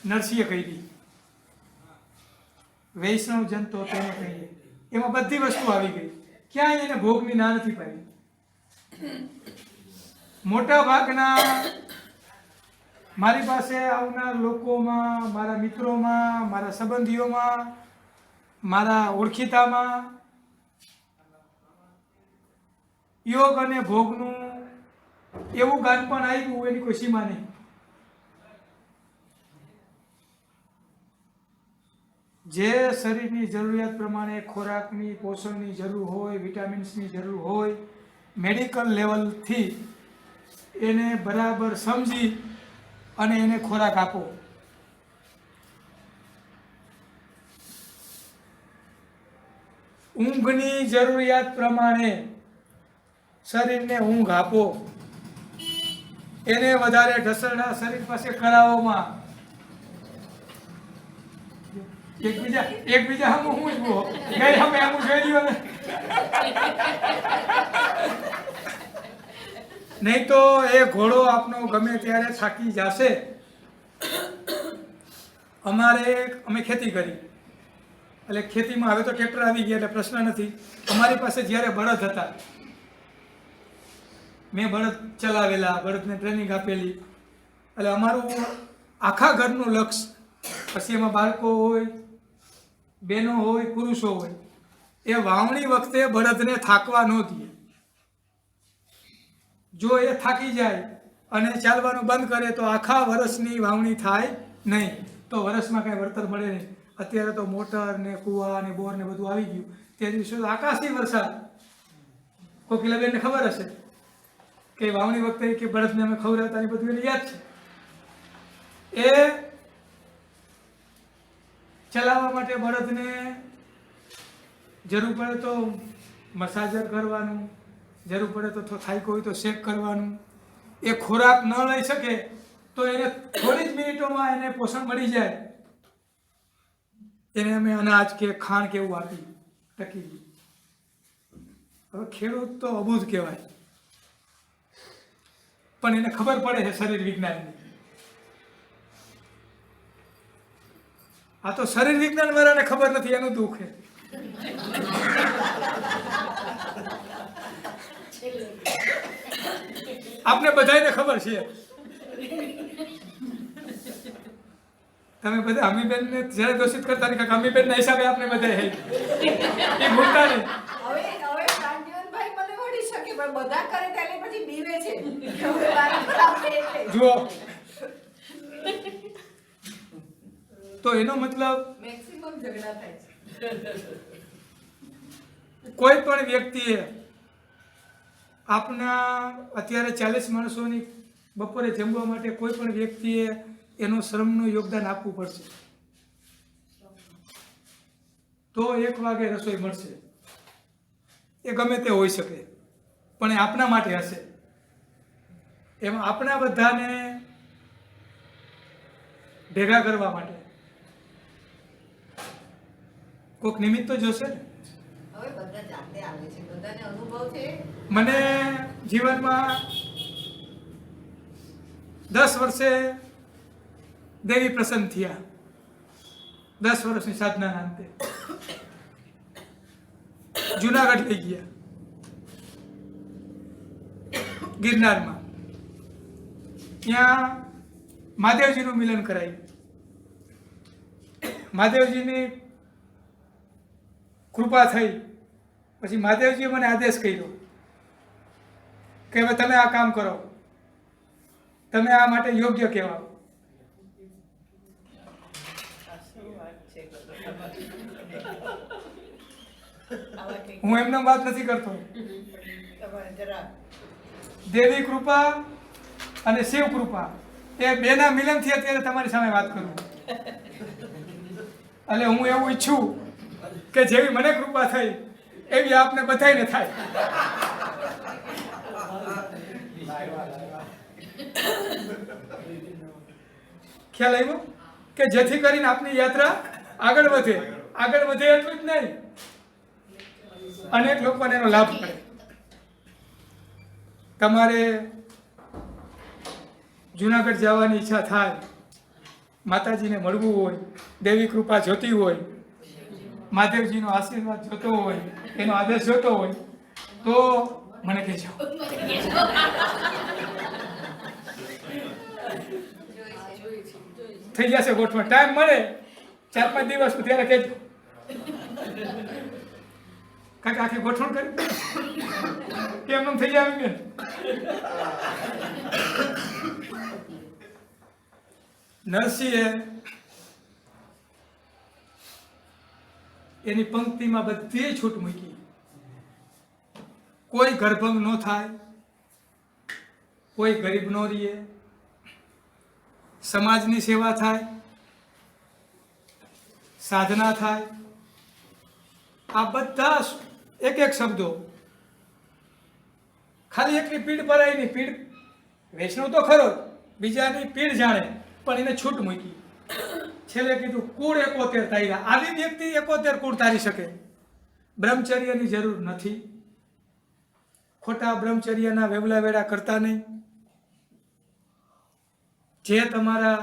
નરસિંહે કહી, વૈષ્ણવ જન તો તેને કહીએ. એમાં બધી વસ્તુ આવી ગઈ, ક્યાંય એને ભોગની ના નથી પાડી. મોટા ભાગના મારી પાસે આવનાર લોકોમાં, મારા મિત્રોમાં, મારા સંબંધીઓમાં, મારા ઓળખીતામાં યોગ અને ભોગનું એવું ગાન પણ આવ્યું એની કોઈ સીમા નહીં. જે શરીરની જરૂરિયાત પ્રમાણે ખોરાકની, પોષણની જરૂર હોય, વિટામિન્સની જરૂર હોય, મેડિકલ લેવલથી એને બરાબર સમજી અને એને ખોરાક આપો. ઊંઘની જરૂરિયાત પ્રમાણે શરીરને ઊંઘ આપો. એને વધારે ઢસરડા શરીર પાસે કરાવોમાં. એકબીજા હમ હું જ બોલ ગઈ હમે હમ જોઈ લ્યો ને. નહીં તો એ ઘોડો આપનો ગમે ત્યારે થાકી જશે. અમે ખેતી કરી એટલે ખેતીમાં હવે તો ટ્રેક્ટર આવી ગયા એટલે પ્રશ્ન નથી. અમારી પાસે જ્યારે બળદ હતા, મેં બળદ ચલાવેલા, બળદને ટ્રેનિંગ આપેલી, એટલે અમારું આખા ઘરનું લક્ષ્ય, પછી એમાં બાળકો હોય, બહેનો હોય, પુરુષો હોય, એ વાવણી વખતે બળદને થાકવા ન દે. જો એ થાકી જાય અને ચાલવાનું બંધ કરે તો આખા વર્ષની વાવણી થાય નહીં, તો વર્ષમાં કાંઈ વળતર મળે નહીં. અત્યારે તો મોટર ને કૂવા ને બોર ને બધું આવી ગયું. તે દિવસે આકાશી વરસાદ. કોકિલાબેનને ખબર હશે કે વાવણી વખતે કે બળદને અમે ખવડાવતા, બધું એને યાદ છે. એ ચલાવવા માટે બળદને જરૂર પડે તો મસાજર કરવાનું, જરૂર પડે તો થાક્યો હોય તો શેક કરવાનું. એ ખોરાક ન લઈ શકે તો એને થોડી જ મિનિટોમાં એને પોષણ મળી જાય. એને અમે અનાજ કે ખાણ કે એવું આપી ટકી. હવે ખેડૂત તો અબૂધ કહેવાય, પણ એને ખબર પડે છે શરીર વિજ્ઞાનની. આ તો શરીર વિજ્ઞાન વાળાને ખબર નથી, એનું દુઃખ છે. આપને બધાને ખબર છે. તમે બધા અમીબેનને જ્યારે દોષિત કરતા નહીં, અમીબેનના હિસાબે આપને બધા એ ભૂલતા નહીં. પણ બધા કરે ત્યારે પછી બીવે છે હવે મારે કામ છે એટલે. જુઓ, તો એનો મતલબ મેક્સિમમ ઝઘડા થાય છે. કોઈ પણ વ્યક્તિએ આપના અત્યારે 40 માણસોની બપોરે જમવા માટે કોઈ પણ વ્યક્તિએ એનું શ્રમનું યોગદાન આપવું પડશે, તો 1 વાગે રસોઈ મળશે. એ ગમે તે હોઈ શકે, પણ એ આપના માટે હશે. એમાં આપણા બધાને ભેગા કરવા માટે કોઈક નિમિત્ત તો જોશે ને. હવે બધા જાતે આવે છે, બધાને અનુભવ છે. મને જીવનમાં 10 વર્ષે દેવી પ્રસન્ન થયા, 10 વર્ષની સાધનાના અંતે જુનાગઢ લઈ ગયા, ગિરનારમાં. ત્યાં મહાદેવજીનું મિલન કરાયું. મહાદેવજીની કૃપા થઈ પછી મહાદેવજીએ મને આદેશ કર્યો કે હવે તમે આ કામ કરો, તમે આ માટે યોગ્ય કહેવાઓ. હું એમનો વાત નથી કરતો. દેવી કૃપા અને શિવ કૃપા એ બેના મિલનથી અત્યારે તમારી સામે વાત કરું. એટલે હું એવું ઈચ્છું કે જેવી મને કૃપા થઈ એવી આપને બધાયને થાય. ખ્યાલ આવ્યો કે જેથી કરીને આપની યાત્રા આગળ વધે. આગળ વધે એટલું જ નહીં, અનેક લોકોને એનો લાભ મળે. તમારે જુનાગઢ જવાની ઈચ્છા થાય, માતાજીને મળવું હોય, દેવી કૃપા જોતી હોય, મહાદેવજીનો આશીર્વાદ જોતો હોય, એનો આદેશ જોતો હોય તો મને કહેજો. થઈ જશે ગોઠવણ. ટાઈમ મળે 4-5 દિવસ ત્યારે કહેજો. કાકા આખી ગોઠવણ કરી કેમ એમ થઈ જાય બેન. નરસિંહે એની પંક્તિમાં બધી છૂટ મૂકી. કોઈ ગર્ભંગ ન થાય, કોઈ ગરીબ ન રહીએ, સમાજની સેવા થાય, સાધના થાય. આ બધા એક એક શબ્દો ખાલી એકની પીડ ભરાય નહીં. પીડ વૈષ્ણવ તો ખરો, બીજાની પીડ જાણે, પણ એને છૂટ મૂકી. છેલ્લે કીધું કુળ 71 તાર્યા. આવી વ્યક્તિ 71 કુળ તારી શકે. બ્રહ્મચર્યની જરૂર નથી. ખોટા બ્રહ્મચર્યના વેવલા વેડા કરતા નહીં. જે તમારા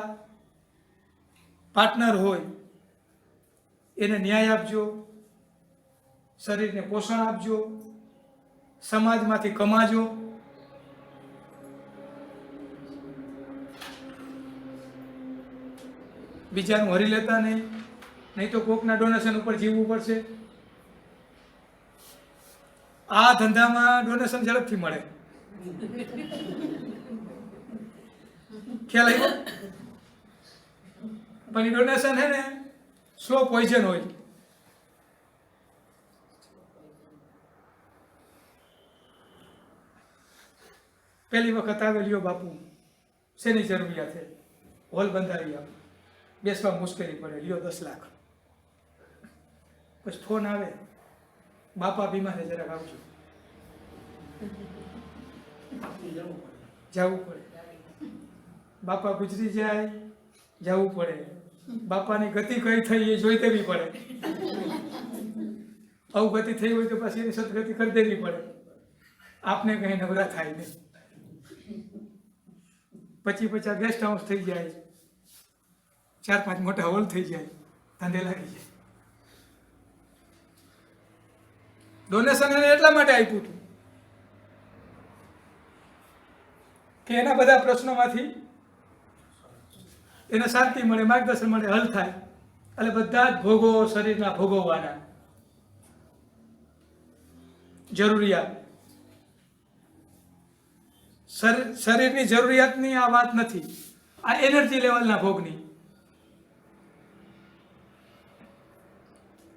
પાર્ટનર હોય એને ન્યાય આપજો, શરીરને પોષણ આપજો, સમાજમાંથી કમાજો. બીજાનું હરી લેતા નહીં તો કોકના ડોનેશન ઉપર જીવવું પડશે. આ ધંધામાં ડોનેશન ઝડપથી મળે. ખ્યાલ આવ્યો? પણ એ ડોનેશન છે ને સ્લો પોઈઝન હોય. પહેલી વખત આવે લ્યો બાપુ, શેની જરૂરિયાત છે? હોલ બંધાવી આપો, બેસવા મુશ્કેલી પડે, લ્યો 10 લાખ. પછી ફોન આવે, બાપા બીમાર જરાક આવજો. જવું પડે. બાપા ગુજરી જાય, જવું પડે. બાપાની ગતિ કઈ થઈ એ જોઈ દેવી પડે. અવગતિ થઈ હોય તો પછી એની સદગતિ કરી દેવી પડે. આપને કઈ નવરા થાય નહીં. 25-50 ગેસ્ટ હાઉસ થઈ જાય, 4-5 મોટા હોલ થઈ જાય, ધંધે લાગી જાય. ડોનેશન એને એટલા માટે આપ્યું હતું કે એના બધા પ્રશ્નોમાંથી એને શાંતિ મળે, માર્ગદર્શન મળે, હલ થાય. એટલે બધા જ ભોગો શરીરના ભોગવવાના જરૂરિયાત શરીરની જરૂરિયાતની આ વાત નથી, આ એનર્જી લેવલના ભોગની,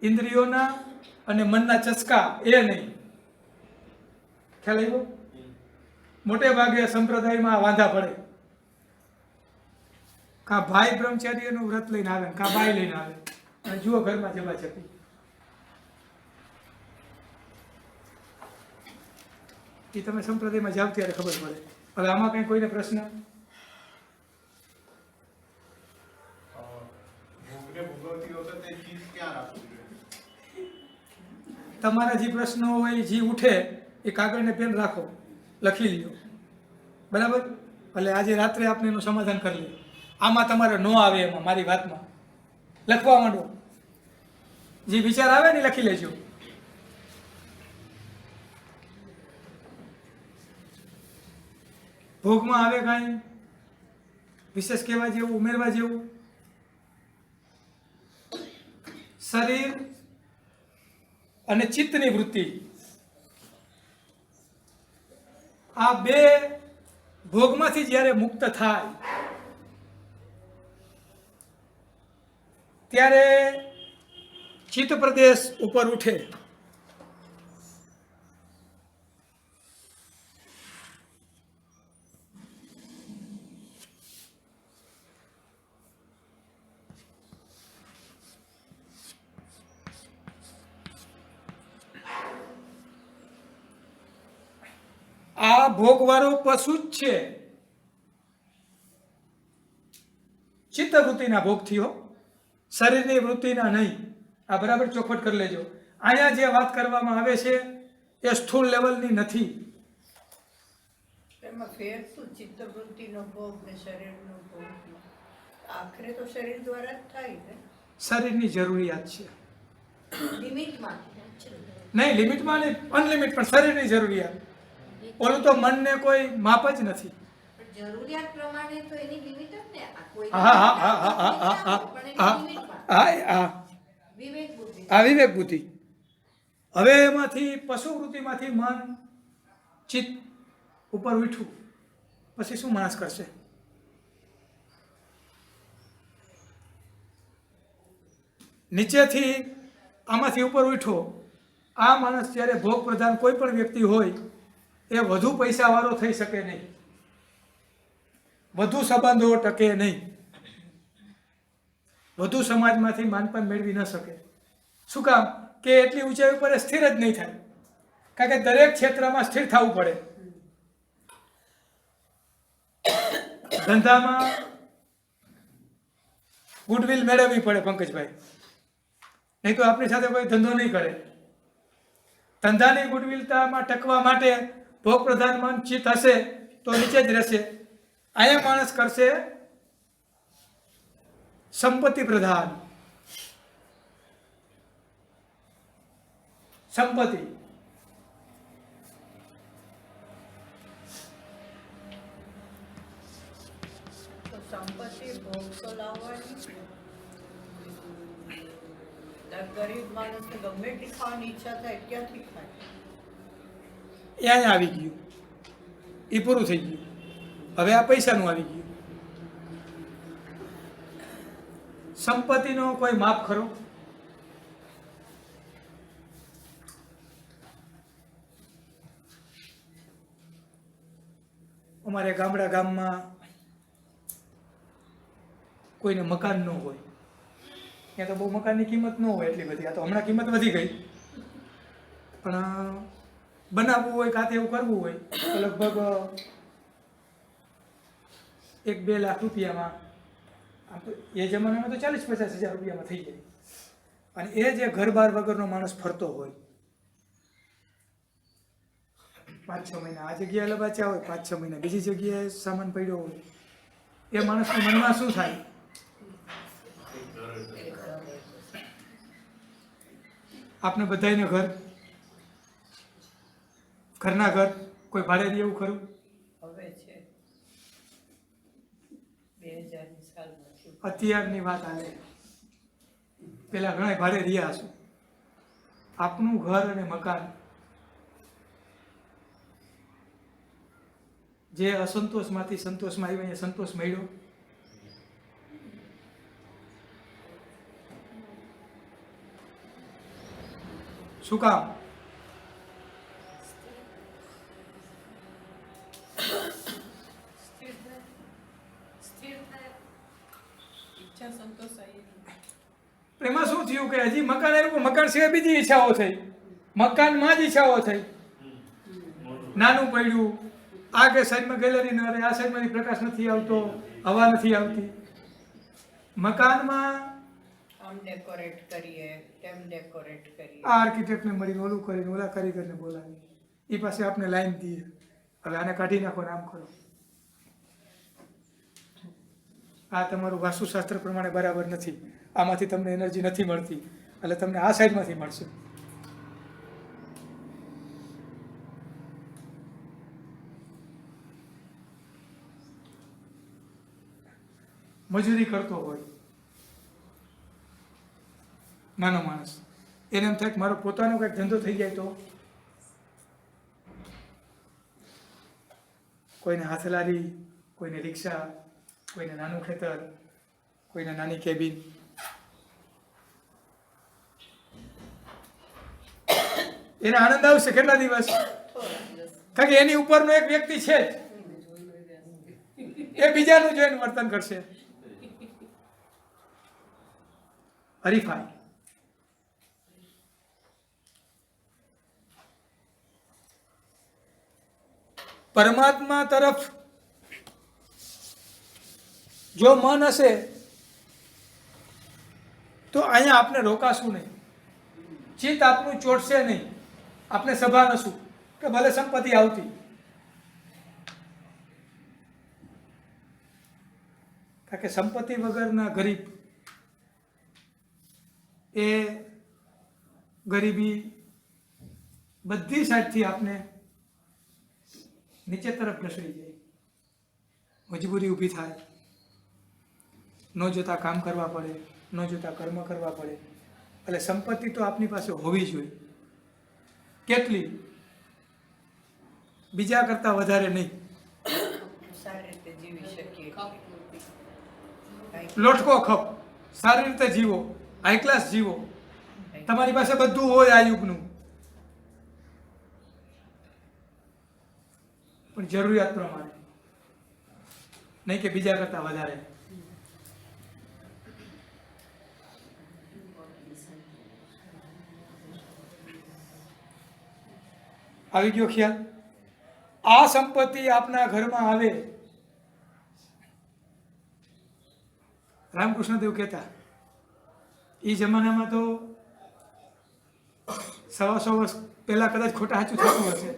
ઇન્દ્રિયોના અને મનના ચસ્કા એ નહીં. ખ્યાલ આવ્યો? મોટે ભાગે સંપ્રદાયમાં વાંધા પડે. કાં ભાઈ બ્રહ્મચારીનું વ્રત લઈને આવે, કાં બાઈ લઈને આવે, અને જુઓ ઘરમાં જબાજપી. એ તમે સંપ્રદાયમાં જાવ ત્યારે ખબર પડે. હવે આમાં કંઈ કોઈને પ્રશ્ન? ભોગને ભોગવતી વખતે ચીજ ક્યાં રાખવું જોઈએ? તમારા જે પ્રશ્નો હોય, જે ઉઠે એ કાગળને પેન રાખો, લખી લ્યો, બરાબર? એટલે આજે રાત્રે આપણે એનું સમાધાન કરી લઈએ. આમાં તમારે ન આવે એમાં મારી વાતમાં લખવા માંડો, જે વિચાર આવે ને લખી લેજો. ભોગમાં આવે કાંઈ વિશેષ કહેવા જેવું, ઉમેરવા જેવું? શરીર અને ચિત્તની વૃત્તિ, આ બે ભોગમાંથી જ્યારે મુક્ત થાય ત્યારે ચિત્ત પ્રદેશ ઉપર ઉઠે. આ ભોગવાળો પશુ જ છે, ચિત્તવૃત્તિના ભોગથી હો, શરીરની વૃત્તિના નહીં. આ બરાબર ચોખવટ કરી લેજો. અહીંયા જે વાત કરવામાં આવે છે એ સ્થૂળ લેવલની નથી. એમાં ફેર શું? ચિત્તવૃત્તિનો ભોગ ને શરીરનો ભોગ આખરે તો શરીર દ્વારા જ થાય ને. શરીરની જરૂરિયાત છે, લિમિટમાં નહીં લિમિટમાં નહીં, અનલિમિટ, પણ શરીરની જરૂરિયાત. ઓલું તો મનને કોઈ માપ જ નથી. જરૂરિયાત પ્રમાણે તો એની લિમિટ જ ને. આ કોઈ હા હા હા હા હા હા હા હા હા વિવેક બુદ્ધિ, આ વિવેક બુદ્ધિ. હવે એમાંથી પશુ વૃત્તિમાંથી મન ચિત્ત ઉપર ઉઠ્યું પછી શું માણસ કરશે? નીચેથી આમાંથી ઉપર ઉઠ્યો. આ માણસ જ્યારે ભોગ પ્રધાન કોઈ પણ વ્યક્તિ હોય એ વધુ પૈસાવાળો થઈ શકે નહીં, વધુ સંબંધો ટકે નહીં, વધુ સમાજમાંથી માનપાન મેળવી ન શકે. શું કામ? કે એટલી ઊંચાઈ ઉપર સ્થિર જ નહીં થાય, કારણ કે દરેક ક્ષેત્રમાં સ્થિર થવું પડે. ધંધામાં ગુડવિલ મેળવવી પડે પંકજભાઈ, નહીં તો આપણી સાથે કોઈ ધંધો નહીં કરે. ધંધાની ગુડવિલતામાં ટકવા માટે ભોગ પ્રધાન મન ચિત્ત હશે તો નીચે જ રહેશે. અહીંયા માણસ કરશે સંપત્તિ પ્રધાન. સંપત્તિ તો સંપત્તિ ભોગ તો લાવવાની. ગરીબ માણસને ગમે એટલી ખાવાની ઈચ્છા થાય ક્યાંથી ખાય? એ અહીંયા આવી ગયું, એ પૂરું થઈ ગયું. હવે આ પૈસાનું આવી ગયું. સંપત્તિનો કોઈ માપ ખરો? અમારે ગામમાં કોઈને મકાન ન હોય, ત્યાં તો બહુ મકાનની કિંમત ન હોય એટલી બધી. આ તો હમણાં કિંમત વધી ગઈ, પણ બનાવવું હોય કાં એવું કરવું હોય તો લગભગ 1-2 લાખ રૂપિયામાં, આમ તો એ જમાનામાં તો 40-50 હજાર રૂપિયામાં થઈ જાય. અને એ જે ઘર બાર વગરનો માણસ ફરતો હોય 5-6 મહિના, આ જગ્યાએ લબાચ્યા હોય 5-6 મહિના, બીજી જગ્યાએ સામાન પડ્યો હોય, એ માણસના મનમાં શું થાય? આપને બધાને ઘરના ઘર કોઈ ભાડે દે એવું ખરું? હવે છે 2000ની સાલમાં અત્યારની વાત હાલે, પેલા ઘણા ભાડે રહ્યા હશું. આપનું ઘર અને મકાન જે અસંતોષમાંથી સંતોષમાં આવ્યો અહીંયા સંતોષ મળ્યો? શું કામ? ઈચ્છા સંતોષાય પણ એમાં શું થયું કે હજી મકાન આવ્યું પણ મકાન સિવાય બીજી ઈચ્છાઓ થઈ, મકાનમાં જ ઈચ્છાઓ થઈ. નાનું પડ્યું, આ કે સાઈડમાં ગેલેરી ન રહે, આ સાઈડમાંથી પ્રકાશ નથી આવતો, હવા નથી આવતી. મકાનમાં આમ ડેકોરેટ કરીએ, તેમ ડેકોરેટ કરીએ. આ આર્કિટેક્ટને મળીને ઓલું કરીને ઓલા કારીગરને બોલાવી, એ પાસે આપણે લાઈન દઈએ, હવે આને કાઢી નાખો ને આમ કરો. આ તમારું વાસ્તુશાસ્ત્ર પ્રમાણે બરાબર નથી, આમાંથી તમને એનર્જી નથી મળતી, એટલે તમને આ સાઈડમાંથી મળશે. મજૂરી કરતો હોય નાનો માણસ, એને એમ થાય કે મારો પોતાનો કંઈક ધંધો થઈ જાય તો, કોઈને હાથલારી, કોઈને રિક્ષા, કોઈને નાનું ખેતર, કોઈને નાની કેબિન. એને આનંદ આવશે કેટલા દિવસ? કારણ કે એની ઉપરનો એક વ્યક્તિ છે જ, એ બીજાનું જોઈને વર્તન કરશે. હરીફાઈ. પરમાત્મા તરફ જો મન હશે તો અહીંયા આપણે રોકાશું નહીં, ચિત્ત આપનું ચોટશે નહીં, આપણે સભા નશું કે ભલે સંપત્તિ આવતી. કારણ કે સંપત્તિ વગરના ગરીબ એ ગરીબી બધી સાઈડથી આપણે નીચે તરફ ઘસડી જાય, મજબૂરી ઊભી થાય, ન જોતા કામ કરવા પડે, ન જોતા કર્મ કરવા પડે. એટલે સંપત્તિ તો આપની પાસે હોવી જોઈએ. કેટલી? બીજા કરતાં વધારે નહીં. સારી રીતે જીવી શકીએ. લોટકો ખપ, સારી રીતે જીવો, હાઈ ક્લાસ જીવો. તમારી પાસે બધું હોય આ યુગનું, પણ જરૂરિયાત પ્રમાણે, નહીં કે બીજા કરતાં વધારે. આવી ગયો ખ્યાલ? આ સંપત્તિ આપના ઘરમાં આવે. રામકૃષ્ણદેવ કહેતા, એ જમાનામાં તો 100 વર્ષ પહેલા કદાચ ખોટા સાચું થતું હશે.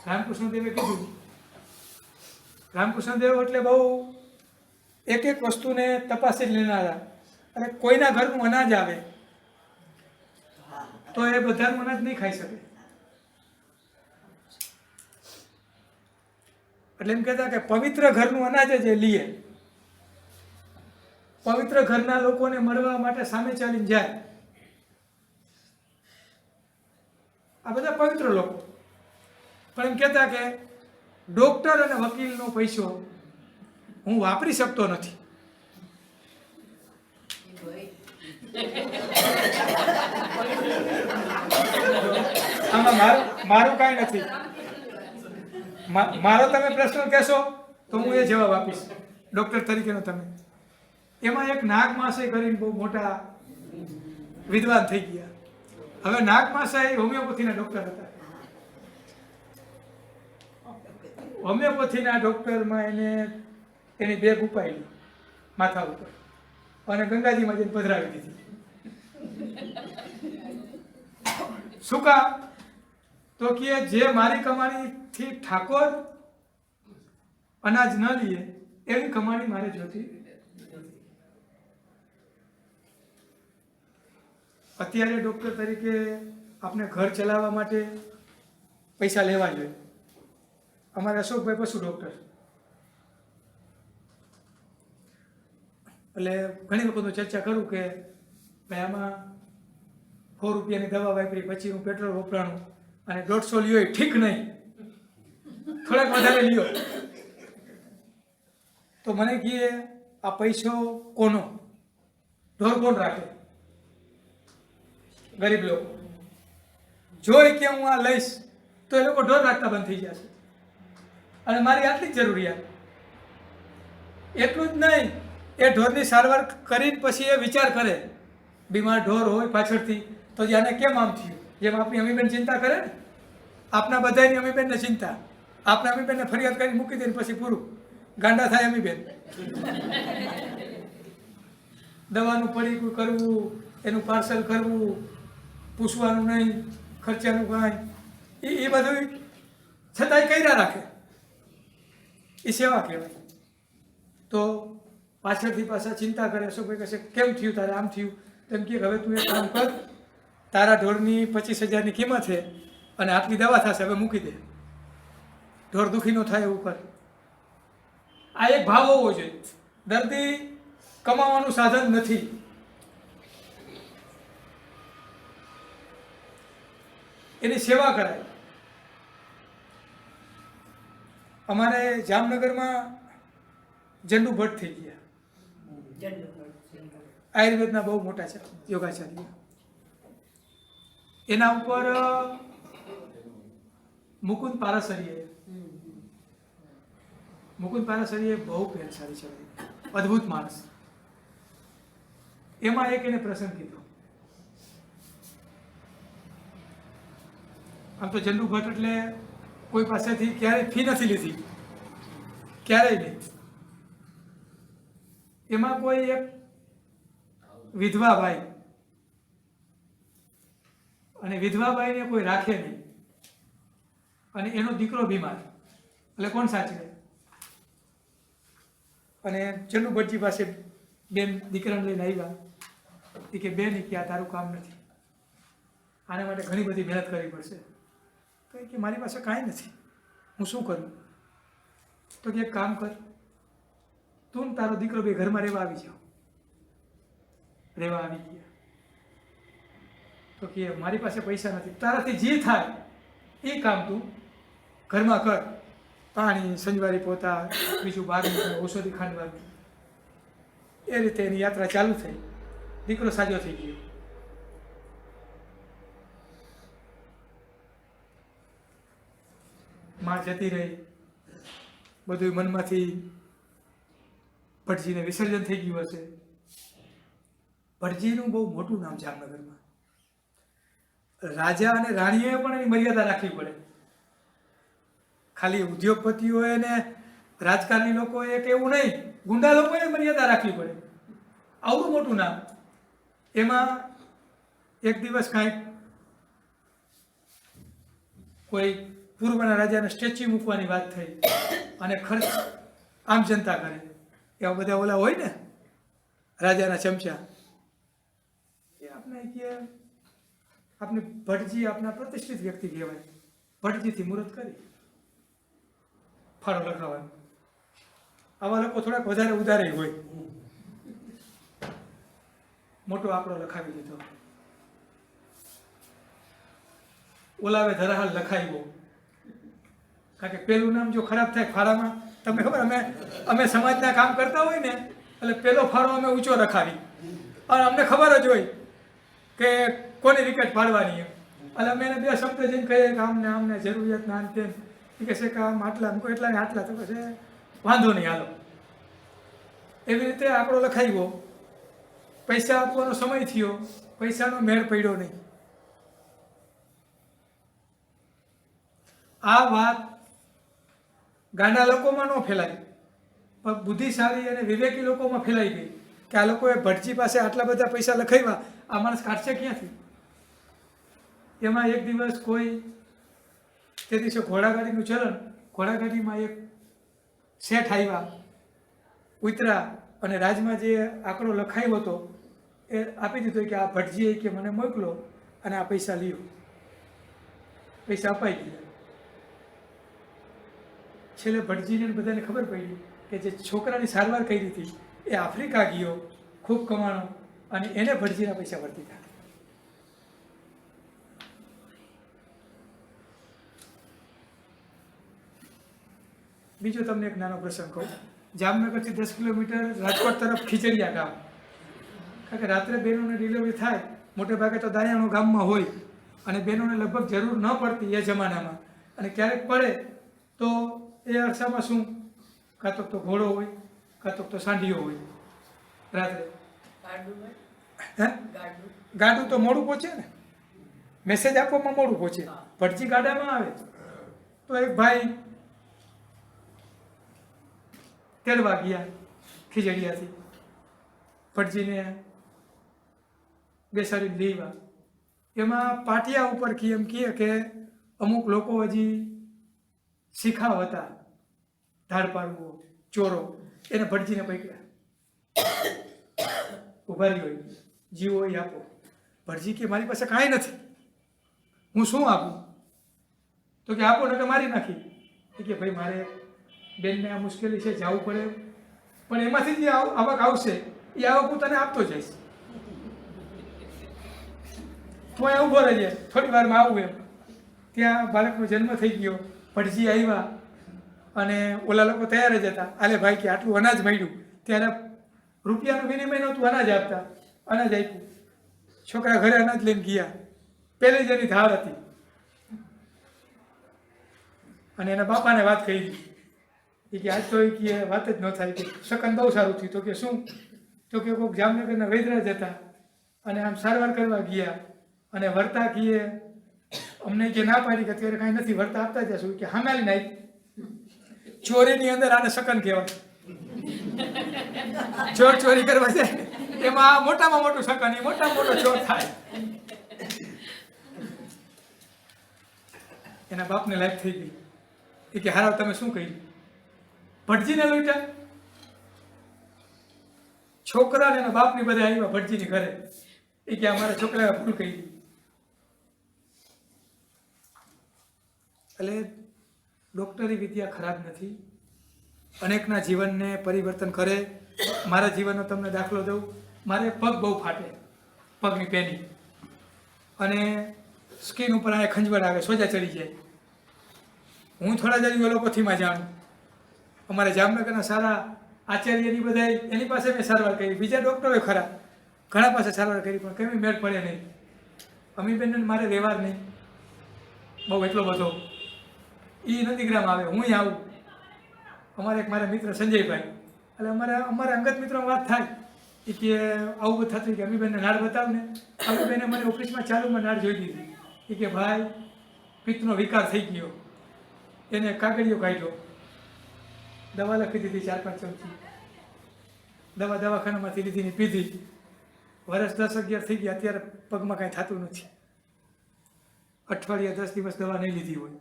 રામકૃષ્ણદેવે કીધું, રામકૃષ્ણદેવ એટલે બહુ એક એક વસ્તુને તપાસી લેનારા. અને કોઈના ઘરનું અનાજ આવે તો એ બધાનું અનાજ નહીં ખાઈ શકે. એટલે એમ કહેતા કે પવિત્ર ઘરનું અનાજ જ એ લીએ. પવિત્ર ઘરના લોકોને મળવા માટે સામે ચાલીને જાય. આ બધા પવિત્ર લોકો. પણ એમ કહેતા કે ડોક્ટર અને વકીલનો પૈસો હું વાપરી શકતો નથી. આમાં મારું કાંઈ નથી. મારો તમે પ્રશ્ન કહેશો તો હું એ જવાબ આપીશ ડોક્ટર તરીકેનો. તમે એમાં એક નાગમાસાઈ કરીને બહુ મોટા વિદ્વાન થઈ ગયા. હવે નાગમાસાઈ હોમિયોપેથીના ડોક્ટર હતા. હોમિયોપેથીના ડોક્ટરમાં એને એની બેગ ઉપાડી માથા ઉપર અને ગંગાજીમાં જઈને પધરાવી દીધી. શું કામ? તો કે જે મારી કમાણીથી ઠાકોર અનાજ ન લીએ એવી કમાણી મારે જોતી. અત્યારે ડોક્ટર તરીકે આપણે ઘર ચલાવવા માટે પૈસા લેવા જોઈએ. અમારે અશોકભાઈ પશુ ડોક્ટર, એટલે ઘણી વખત હું ચર્ચા કરું કે ભાઈ આમાં 100 રૂપિયાની દવા વાપરી, પછી હું પેટ્રોલ વપરાણું અને 150 લ્યો એ ઠીક નહીં, થોડાક વધારે લ્યો. તો મને કહે આ પૈસો કોનો, ઢોર કોણ રાખે? ગરીબ લોકો. જોઈ કે હું આ લઈશ તો એ લોકો ઢોર રાખતા બંધ થઈ જશે, અને મારી આટલી જ જરૂરિયાત. એટલું જ નહીં, એ ઢોરની સારવાર કરીને પછી એ વિચાર કરે, બીમાર ઢોર હોય પાછળથી તો આને કેમ આમ થયું, જેમ આપણી અમીબેન ચિંતા કરે ને, આપણા બધાની અમીબેનને ચિંતા, આપણે અમીબેનને ફરિયાદ કરીને મૂકી દઈને પછી પૂરું, ગાંડા થાય અમીબેન. દવાનું પડીકું કરવું, એનું પાર્સલ કરવું, પૂછવાનું નહીં, ખર્ચાનું કાંઈ, એ બધું છતાંય કર્યા રાખે. એ સેવા કહેવાય. તો પાછળથી પાછા ચિંતા કરે, શું કહે છે કેમ થયું તારે આમ થયું, તેમ કે હવે તું એક કામ કર, તારા ઢોરની 25,000ની કિંમત છે અને આટલી દવા થશે, હવે મૂકી દે, ઢોર દુઃખી ન થાય એવું કર. આ એક ભાવ હોવો જોઈએ. દર્દી કમાવાનું સાધન નથી. એની સેવા કરાય. અમારે જામનગરમાં જંડુ ભટ્ટ થઈ ગયા, આયુર્વેદના બહુ મોટા છે યોગાચાર્ય. એના ઉપર મુકુંદ પારાસરીએ બહુ પહેલ સારી છે, અદ્ભુત માણસ. એમાં એક એને પ્રસંગ કીધો. આમ તો જંડુ ભટ્ટ એટલે કોઈ પાસેથી ક્યારેય ફી નથી લીધી, ક્યારેય નહીં. એમાં કોઈ એક વિધવા ભાઈ, અને વિધવા ભાઈને કોઈ રાખે નહીં, અને એનો દીકરો બીમાર, એટલે કોણ સાચવે? અને જંડુ ભટ્ટજી પાસે બેન દીકરાને લઈને આવ્યા. એ કે બેન, કે આ તારું કામ નથી, આના માટે ઘણી બધી મહેનત કરવી પડશે. તો કે મારી પાસે કાંઈ નથી, હું શું કરું? તો કે એક કામ કર, તું ને તારો દીકરો બે ઘરમાં રહેવા આવી જાઓ. રહેવા આવી ગયા. તો કે મારી પાસે પૈસા નથી, તારાથી જે થાય એ કામ તું ઘરમાં કર, પાણી, સંજવારી, પોતા, બીજું બહારનું ઔષધિ ખાંડવાનું. એ રીતે એની યાત્રા ચાલુ થઈ. દીકરો સાજો થઈ ગયો. માં જતી રહી, બધું મનમાંથી ભટજીને વિસર્જન થઈ ગયું હશે. ભટજીનું બહુ મોટું નામ જામનગરમાં. રાજા અને રાણીઓએ પણ એની મર્યાદા રાખવી પડે. ખાલી ઉદ્યોગપતિઓએ ને રાજકારણી લોકોએ કે એવું નહીં, ગુંડા લોકોએ મર્યાદા રાખવી પડે. આવડું મોટું નામ. એમાં એક દિવસ કાંઈક કોઈ પૂર્વના રાજાને સ્ટેચ્યુ મૂકવાની વાત થઈ, અને ખર્ચ આમ જનતા કરે. એવા બધા ઓલા હોય ને રાજાના ચમચા, એ આપણે કે આપણે ભટજી આપણા પ્રતિષ્ઠિત વ્યક્તિ કહેવાય. ભટજીથી મુહૂર્ત કરી ફાળો લખાવવાનો. આવા લોકો થોડાક વધારે ઉદારે હોય. મોટો આંકડો લખાવી દીધો. ઓલાવે ધરાહાલ લખાવ્યો. કારણ કે પેલું નામ જો ખરાબ થાય ફાળામાં, તમને ખબર, અમે સમાજના કામ કરતા હોય ને એટલે પેલો ફાળો અમે ઊંચો રખાવી, અને અમને ખબર જ હોય કે કોની વિકેટ પાડવાની. એટલે અમે એને બે શબ્દ જઈને કહીએ કે આમને જરૂરિયાત ના તેમ. એ કહે છે કે આમ આટલા, અમુક એટલા ને આટલા, તો પછી વાંધો નહીં, હાલો. એવી રીતે આંકડો લખાવ્યો. પૈસા આપવાનો સમય થયો, પૈસાનો મેળ પડ્યો નહીં. આ વાત ગાંડા લોકોમાં ન ફેલાય, પણ બુદ્ધિશાળી અને વિવેકી લોકોમાં ફેલાઈ ગઈ કે આ લોકોએ ભટજી પાસે આટલા બધા પૈસા લખાવ્યા, આ માણસ કાઢશે ક્યાંથી? એમાં એક દિવસ કોઈ, તે દિવસે ઘોડાગાડીનું ચલણ, ઘોડાગાડીમાં એક શેઠ આવ્યા, ઉતરા, અને રાજમાં જે આંકડો લખાયો હતો એ આપી દીધો કે આ ભટજીએ કે મને મોકલો અને આ પૈસા લ્યો. પૈસા અપાઈ ગયા. છેલ્લે ભટજીને બધાને ખબર પડી કે જે છોકરાની સારવાર કરી હતી એ આફ્રિકા ગયો, ખૂબ કમાણો, અને એને ભટજીના પૈસા વર્તી ગયા. બીજો તમને એક નાનો પ્રસંગ કહું. જામનગરથી 10 કિલોમીટર રાજકોટ તરફ ખીચડિયા ગામ. કારણ કે રાત્રે બહેનોને ડિલિવરી થાય, મોટે ભાગે તો દાયાણો ગામમાં હોય અને બહેનોને લગભગ જરૂર ન પડતી એ જમાનામાં, અને ક્યારેક પડે તો એ અરસામાં શું, કાં તો ઘોડો હોય, કાં તો સાંઢીઓ હોય રાત્રે. હે, ગાડું તો મોડું પહોંચે ને, મેસેજ આપવામાં મોડું પહોંચે. ભટજી ગાડામાં આવે તો એક ભાઈ તેડવા ગયા ખીજડીયાથી, ભટજીને બેસાડી લેવા. એમાં પાટિયા ઉપર એમ કહે કે અમુક લોકો હજી શીખાવ હતા, ધાડ પાડવો, ચોરો, એને ભટજીને પકડ્યા. ઉભા રહ્યો, જીવો એ આપો. ભટજી કે મારી પાસે કાંઈ નથી, હું શું આપું? તો કે આપો ને કે મારી નાખી. એ કે ભાઈ મારે બેનને આ મુશ્કેલી છે, જવું પડે, પણ એમાંથી જે આવક આવશે એ આવક હું તને આપતો જઈશ. તો અહીંયા ઊભો રહીએ, થોડી વારમાં આવું એમ. ત્યાં બાળકનો જન્મ થઈ ગયો. ભટજી આવ્યા અને ઓલા લોકો તૈયાર જ હતા. આલે ભાઈ કે આટલું અનાજ મળ્યું. ત્યારે રૂપિયાનું વિનિમય નહોતું, અનાજ આપતા. અનાજ આપ્યું. છોકરા ઘરે અનાજ લઈને ગયા. પહેલી જ એની ધાડ હતી અને એના બાપાને વાત કરી. એ કે આજ તો એ કે વાત જ ન થાય, કે શકન બહુ સારું થયું. તો કે શું? તો કે કોઈક જામનગરના વૈદરાજ હતા અને આમ સારવાર કરવા ગયા અને વર્તા કીએ અમને કે ના પાડી કે અત્યારે કાંઈ નથી, વર્તા આપતા જશું. કે હાંગાલી નાખ. ચોરીની અંદર આને શકન કહેવાય. ચોર ચોરી કરવા જાય એમાં મોટામાં મોટું શકન, એ મોટામાં મોટો ચોર થાય. એના બાપને લાઈફ થઈ ગઈ. એ કે હારાવ તમે શું કહ્યું? ભટજીને લૂંટ્યા. છોકરા ને એના બાપની બધા આવ્યા ભટજીની ઘરે. એ કે અમારા છોકરાએ ભૂલ કરી. એટલે ડૉક્ટરી વિદ્યા ખરાબ નથી, અનેકના જીવનને પરિવર્તન કરે. મારા જીવનનો તમને દાખલો દઉં. મારે પગ બહુ ફાટે, પગની પેની, અને સ્કિન ઉપર અહીંયા ખંજવાળ આવે, સોજા ચડી જાય. હું થોડા જરી એલોપેથીમાં જાણું. અમારે જામનગરના સારા આચાર્યની બધા એની પાસે મેં સારવાર કરી. બીજા ડૉક્ટરો ખરા, ઘણા પાસે સારવાર કરી, પણ કંઈ મેળ પડે નહીં. અમીબેનને મારે વ્યવહાર નહીં બહુ એટલો બધો. એ નંદીગ્રામ આવે, હું આવું. અમારે એક મારા મિત્ર સંજયભાઈ, એટલે અમારા અંગત મિત્રો વાત થાય. એ કે આવું બધું થતું કે અમીબેનને નાળ બતાવ ને. અમીબેને મને ઓફિસમાં ચાલુમાં નાળ જોઈ દીધી. એ કે ભાઈ પિત્તનો વિકાર થઈ ગયો. એને કાગળિયો કાઢ્યો, દવા લખી દીધી 4-5 ચમચી. દવા દવાખાનામાંથી લીધીને પીધી. વર્ષ 10-11 થઈ ગયા, અત્યારે પગમાં કાંઈ થતું નથી. અઠવાડિયા 10 દિવસ દવા નહીં લીધી હોય.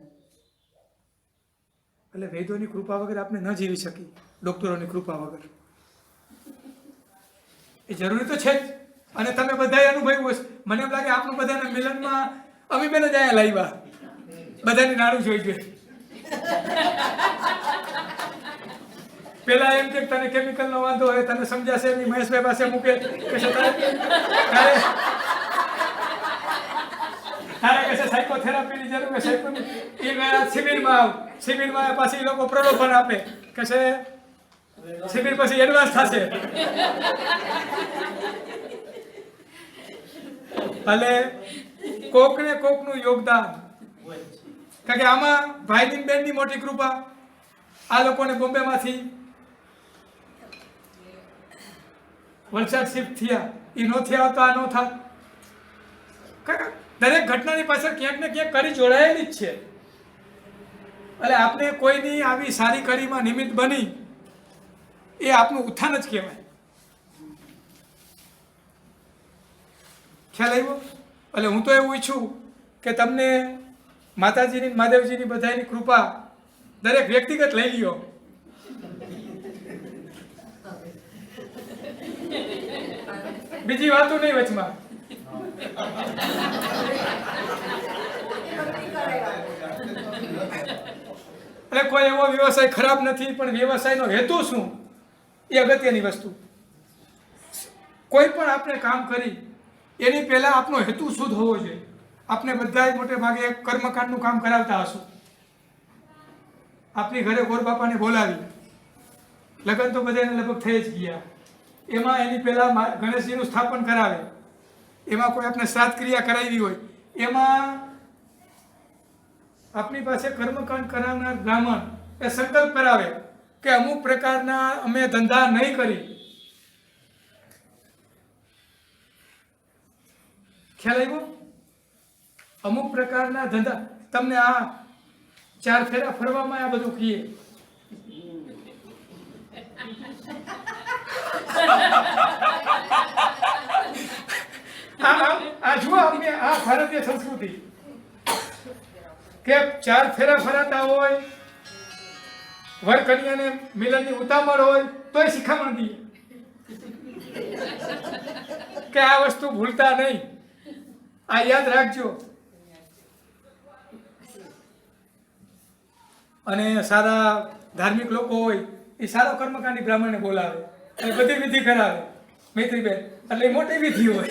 એટલે વૈદ્યોની કૃપા વગર આપણે ન જીવી શકીએ, ડૉક્ટરોની કૃપા વગર. એ જરૂરી તો છે જ. અને તમે બધાએ અનુભવ્યું હશે. મને એમ લાગે આપણું બધાના મિલનમાં અમીબેન જ અહીંયા લાવ્યા, બધાની નાડું જોઈ જોઈ. પેલા એમ કે તને કેમિકલનો વાંધો હોય, તને સમજાશે નહીં, મહેશભાઈ પાસે મૂકે કે તારે કહેશે સાયકોથેરાપીની જરૂર છે. એ શિબિરમાં આવ, શિબિરમાં પાછી લોકો પ્રલોભન આપે કે શિબિર પછી એડવાન્સ થશે. એટલે કોકને કોકનું યોગદાન. કારણ કે આમાં ભાઈની બેનની મોટી કૃપા. આ લોકોને બોમ્બેમાંથી વલસાડ શિફ્ટ થયા. એ ન થયા તો આ ન થાત. દરેક ઘટનાની પાછળ ક્યાંક ને ક્યાંક કરી જોડાયેલી જ છે. એટલે આપણે કોઈની આવી સારી કરીમાં નિમિત્ત બની, એ આપનું ઉત્થાન જ કહેવાય. ખ્યાલ આવ્યો? એટલે હું તો એવું ઈચ્છું કે તમને માતાજીની મહાદેવજીની બધાની કૃપા દરેક વ્યક્તિગત લઈ લ્યો. બીજી વાતો નહીં વચમાં. એટલે કોઈ એવો વ્યવસાય ખરાબ નથી, પણ વ્યવસાયનો હેતુ શું એ અગત્યની વસ્તુ. કોઈ પણ આપણે કામ કરી એની પહેલા આપણો હેતુ શુદ્ધ હોવો જોઈએ. આપણે બધા મોટે ભાગે કર્મકાંડનું કામ કરાવતા હશું. આપણી ઘરે ગોર બાપાને બોલાવી, લગ્ન તો બધાને લગભગ થઈ જ ગયા. એમાં એની પહેલાં ગણેશજીનું સ્થાપન કરાવે, એમાં કોઈ આપણે શ્રાદ્ધ ક્રિયા કરાવી હોય, એમાં આપણી પાસે કર્મકાંડ કરાવનાર બ્રાહ્મણ એ સંકલ્પ કરાવે કે અમુક પ્રકારના અમે ધંધા નહીં કરી. ખ્યાલ આવ્યો? અમુક પ્રકારના ધંધા તમને આ 4 ફેરા ફરવામાં આ બધું કહીએ. આ જુઓ અમે આ ભારતીય સંસ્કૃતિ કે 4 ફેરા ફરાતા હોય, વર કન્યાને મિલનની ઉતામળ હોય તોય શિખામણ દઈએ કે આ વસ્તુ ભૂલતા નહીં, આ યાદ રાખજો. અને સારા ધાર્મિક લોકો હોય એ સારો કર્મકાંડી બ્રાહ્મણને બોલાવે અને બધી વિધિ કરાવે. મૈત્રીબેન એટલે એ મોટી વિધિ હોય,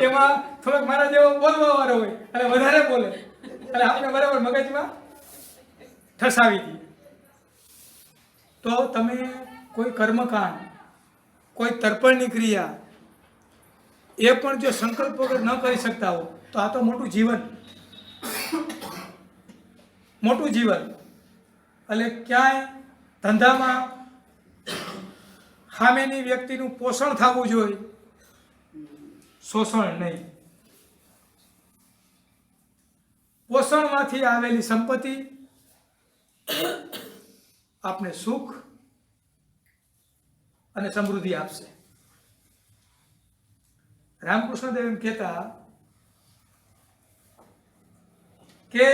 એમાં થોડોક મારા જેવો બોલવા વાળો હોય અને વધારે બોલે એટલે આપણે બરાબર મગજમાં ઠસાવી દઈએ. તો તમે કોઈ કર્મકાંડ, કોઈ તર્પણની ક્રિયા એ પણ જો સંકલ્પ વગર ન કરી શકતા હો તો આ તો મોટું જીવન એટલે ક્યાંય ધંધામાં સામેની વ્યક્તિનું પોષણ થવું જોઈએ, શોષણ નહીં. પોષણમાંથી આવેલી સંપત્તિ આપને સુખ અને સમૃદ્ધિ આપશે. રામકૃષ્ણ દેવ એમ કહેતા કે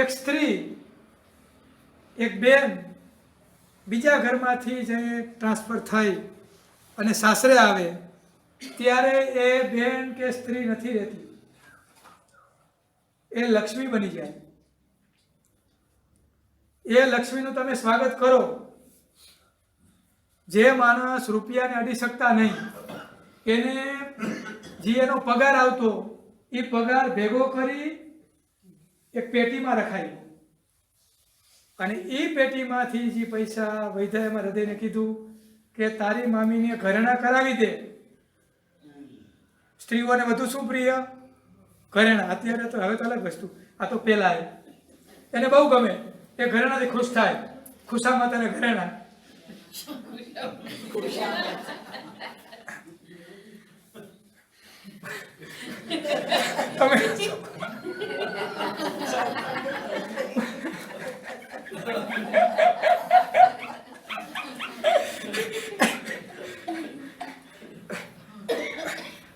એક સ્ત્રી, એક બેન બીજા ઘરમાંથી જે ટ્રાન્સફર થઈ અને સાસરે આવે ત્યારે એ બેન કે સ્ત્રી નથી રહેતી, એ લક્ષ્મી બની જાય. એ લક્ષ્મીનું તમે સ્વાગત કરો. જે માણસ રૂપિયાને અડી શકતા નહીં એને જે એનો પગાર આવતો એ પગાર ભેગો કરી એક પેટીમાં રખાય અને એ પેટીમાંથી જે પૈસા વૈધા એમાં હૃદયને કીધું કે તારી મામીને ઘરેણા કરાવી દે. સ્ત્રીઓને વધુ શું પ્રિય? ઘરેણા. અત્યારે તો હવે તો અલગ વસ્તુ, આ તો પહેલા એને બહુ ગમે, એ ઘરેણાથી ખુશ થાય. ખુશામાં તને ઘરેણા.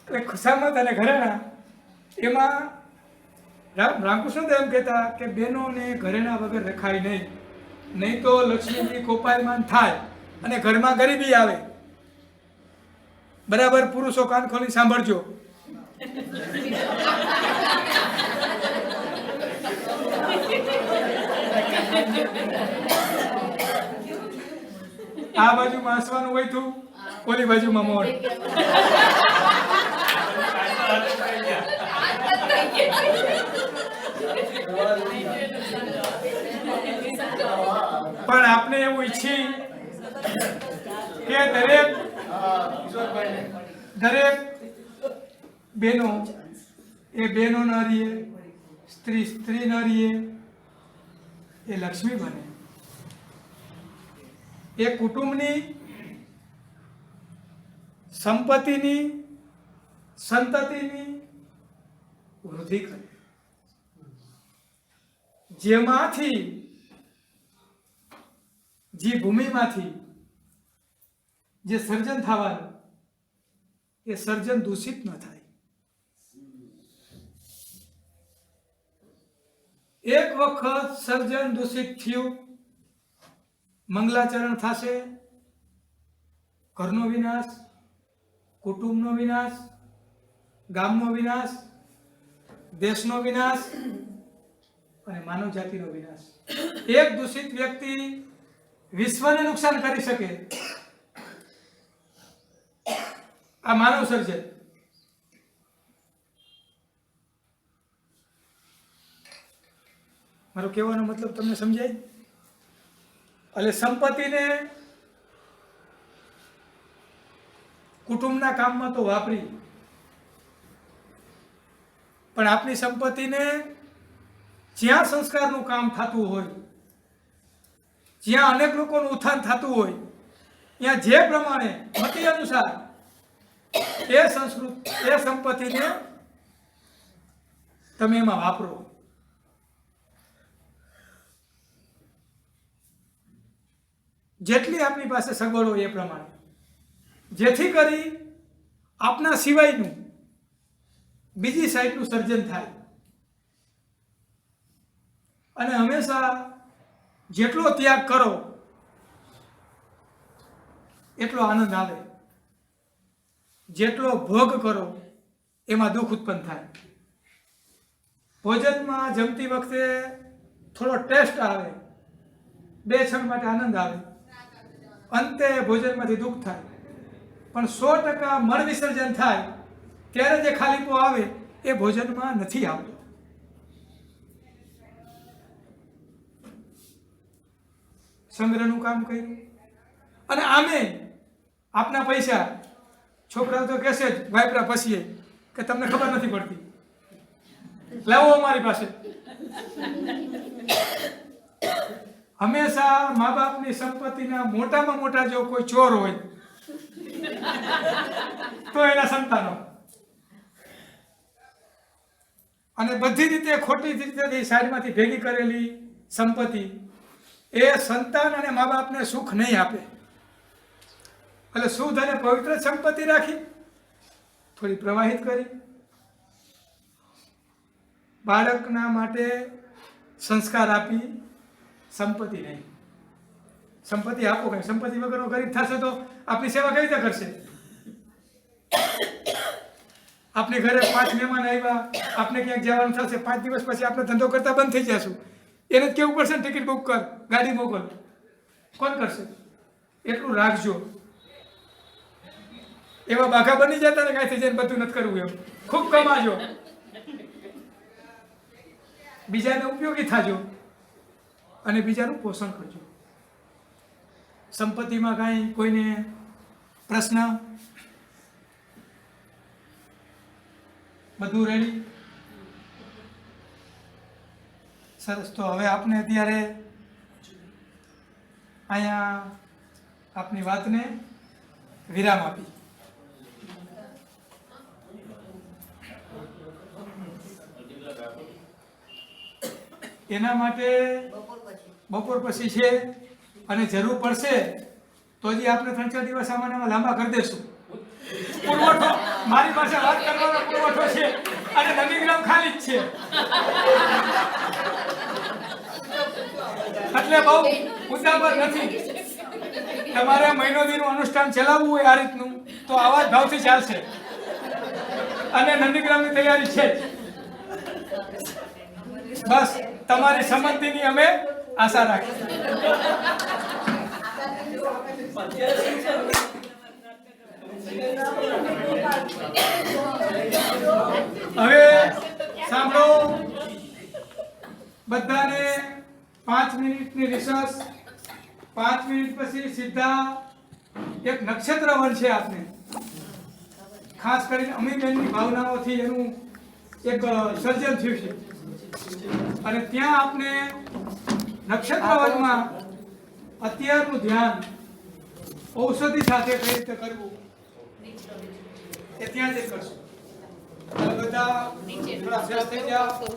તમે ખુશામાં તને ઘરેણા. એમાં રામકૃષ્ણ દેવ એમ કહેતા કે બહેનોને ઘરેણા વગર રખાય નહીં તો લક્ષ્મીજી કોપાયમાન થાય અને ઘરમાં ગરીબી આવે. બરાબર પુરુષો કાન ખોલી સાંભળજો. આ બાજુમાં હસવાનું હોય તું, ઓલી બાજુમાં મોડ. પણ આપણે એવું ઈચ્છી કે દરેક બહેનો એ બહેનો ન રહીએ, સ્ત્રી ન રહીએ, એ લક્ષ્મી બને. એ કુટુંબની સંપત્તિની સંતતિની વૃદ્ધિ કરે. જેમાંથી જે ભૂમિમાંથી જે સર્જન થવાનું એ સર્જન દૂષિત ન થાય. એક વખત સર્જન દૂષિત થયું, મંગલાચરણ થશે, ઘરનો વિનાશ, કુટુંબનો વિનાશ, ગામનો વિનાશ, દેશનો વિનાશ અને માનવ જાતિનો વિનાશ. એક દૂષિત વ્યક્તિ વિશ્વને નુકસાન કરી શકે. આ માનવ સર્જન. મારો કહેવાનો મતલબ તમને સમજાય? એટલે સંપત્તિને કુટુંબના કામમાં તો વાપરી, પણ આપણી સંપત્તિને જ્યાં સંસ્કારનું કામ થતું હોય, જ્યાં અનેક લોકોનું ઉત્થાન થતું હોય, ત્યાં જે પ્રમાણે મતિ અનુસાર એ સંપત્તિને તમે એમાં વાપરો. જેટલી આપની પાસે સગવડ હોય એ પ્રમાણે, જેથી કરી આપના સિવાયનું બીજી સાઈડનું સર્જન થાય. અને હંમેશા જેટલો ત્યાગ કરો એટલો આનંદ આવે, જેટલો ભોગ કરો એમાં દુઃખ ઉત્પન્ન થાય. ભોજનમાં જમતી વખતે થોડો ટેસ્ટ આવે, 2 ક્ષણ માટે આનંદ આવે, અંતે ભોજનમાંથી દુઃખ થાય. પણ 100% મળ વિસર્જન થાય ત્યારે જે ખાલીપો આવે એ ભોજનમાં નથી આવતો. સંગ્રહનું કામ કર્યું અને આમે આપના પૈસા, છોકરાઓ તો કહેશે જ વાપરા પસીએ કે તમને ખબર નથી પડતી, લાવો અમારી પાસે. હંમેશા મા બાપની સંપત્તિના મોટામાં મોટા જો કોઈ ચોર હોય તો એના સંતાનો, અને બધી રીતે ખોટી રીતે સાઈડમાંથી ભેગી કરેલી સંપત્તિ એ સંતાન અને મા બાપને સુખ નહીં આપે. એટલે શુદ્ધ અને પવિત્ર સંપત્તિ રાખી, થોડી પ્રવાહિત કરી, બાળકના માટે સંસ્કાર આપી, સંપત્તિ નહીં. સંપત્તિ આપો, કઈ સંપત્તિ વગરનો ગરીબ થશે તો આપની સેવા કઈ રીતે કરશે? આપની ઘરે 5 મહેમાન આવ્યા, આપને ક્યાંક જવાનું થશે, 5 દિવસ પછી આપણે ધંધો કરતા બંધ થઈ જશું, એને જ કેવું પડશે ને ટિકિટ બુક કર, ગાડી મોકલ. કોણ કરશે? એટલું રાખજો. એવા બાઘા બની જતા ને કાંઈ થઈ જાય બધું નથી કરવું, એમ ખૂબ કમાજો, બીજાને ઉપયોગી થાજો અને બીજાનું પોષણ કરજો. સંપત્તિમાં કાંઈ કોઈને પ્રશ્ન? બધું રેડી? સરસ. તો હવે આપને અત્યારે અહીંયા આપની વાતને વિરામ આપી. એના માટે બપોર પછી છે, અને જરૂર પડશે તો હજી આપણે 3-4 દિવસ આમાં લાંબા કરી દેશું. પુરવઠો મારી પાસે વાત કરવાનો પુરવઠો છે અને નંદીગ્રામ ખાલી જ છે, એટલે બહુ મુદ્દાબર નથી. તમારે મહિનોદીનું અનુષ્ઠાન ચલાવવું હોય આ રીતનું તો આવા જ ભાવથી ચાલશે, અને નંદીગ્રામની તૈયારી છે જ. બસ તમારી સંમતિની અમે આશા રાખીએ. હવે સાંભળો, બધાને 5 મિનિટની રિસર્ચ. 5 મિનિટ પછી સીધા એક નક્ષત્ર વન છે આપને, ખાસ કરીને અમીબેનની ભાવનાઓથી એનું એક સર્જન થયું છે, અને ત્યાં આપને નક્ષત્રવનમાં અત્યારનું ધ્યાન ઔષધિ સાથે કઈ રીતે કરવું એ ત્યાં જ કરશું. બધા થોડા ફ્રેશ થઈ જાઓ.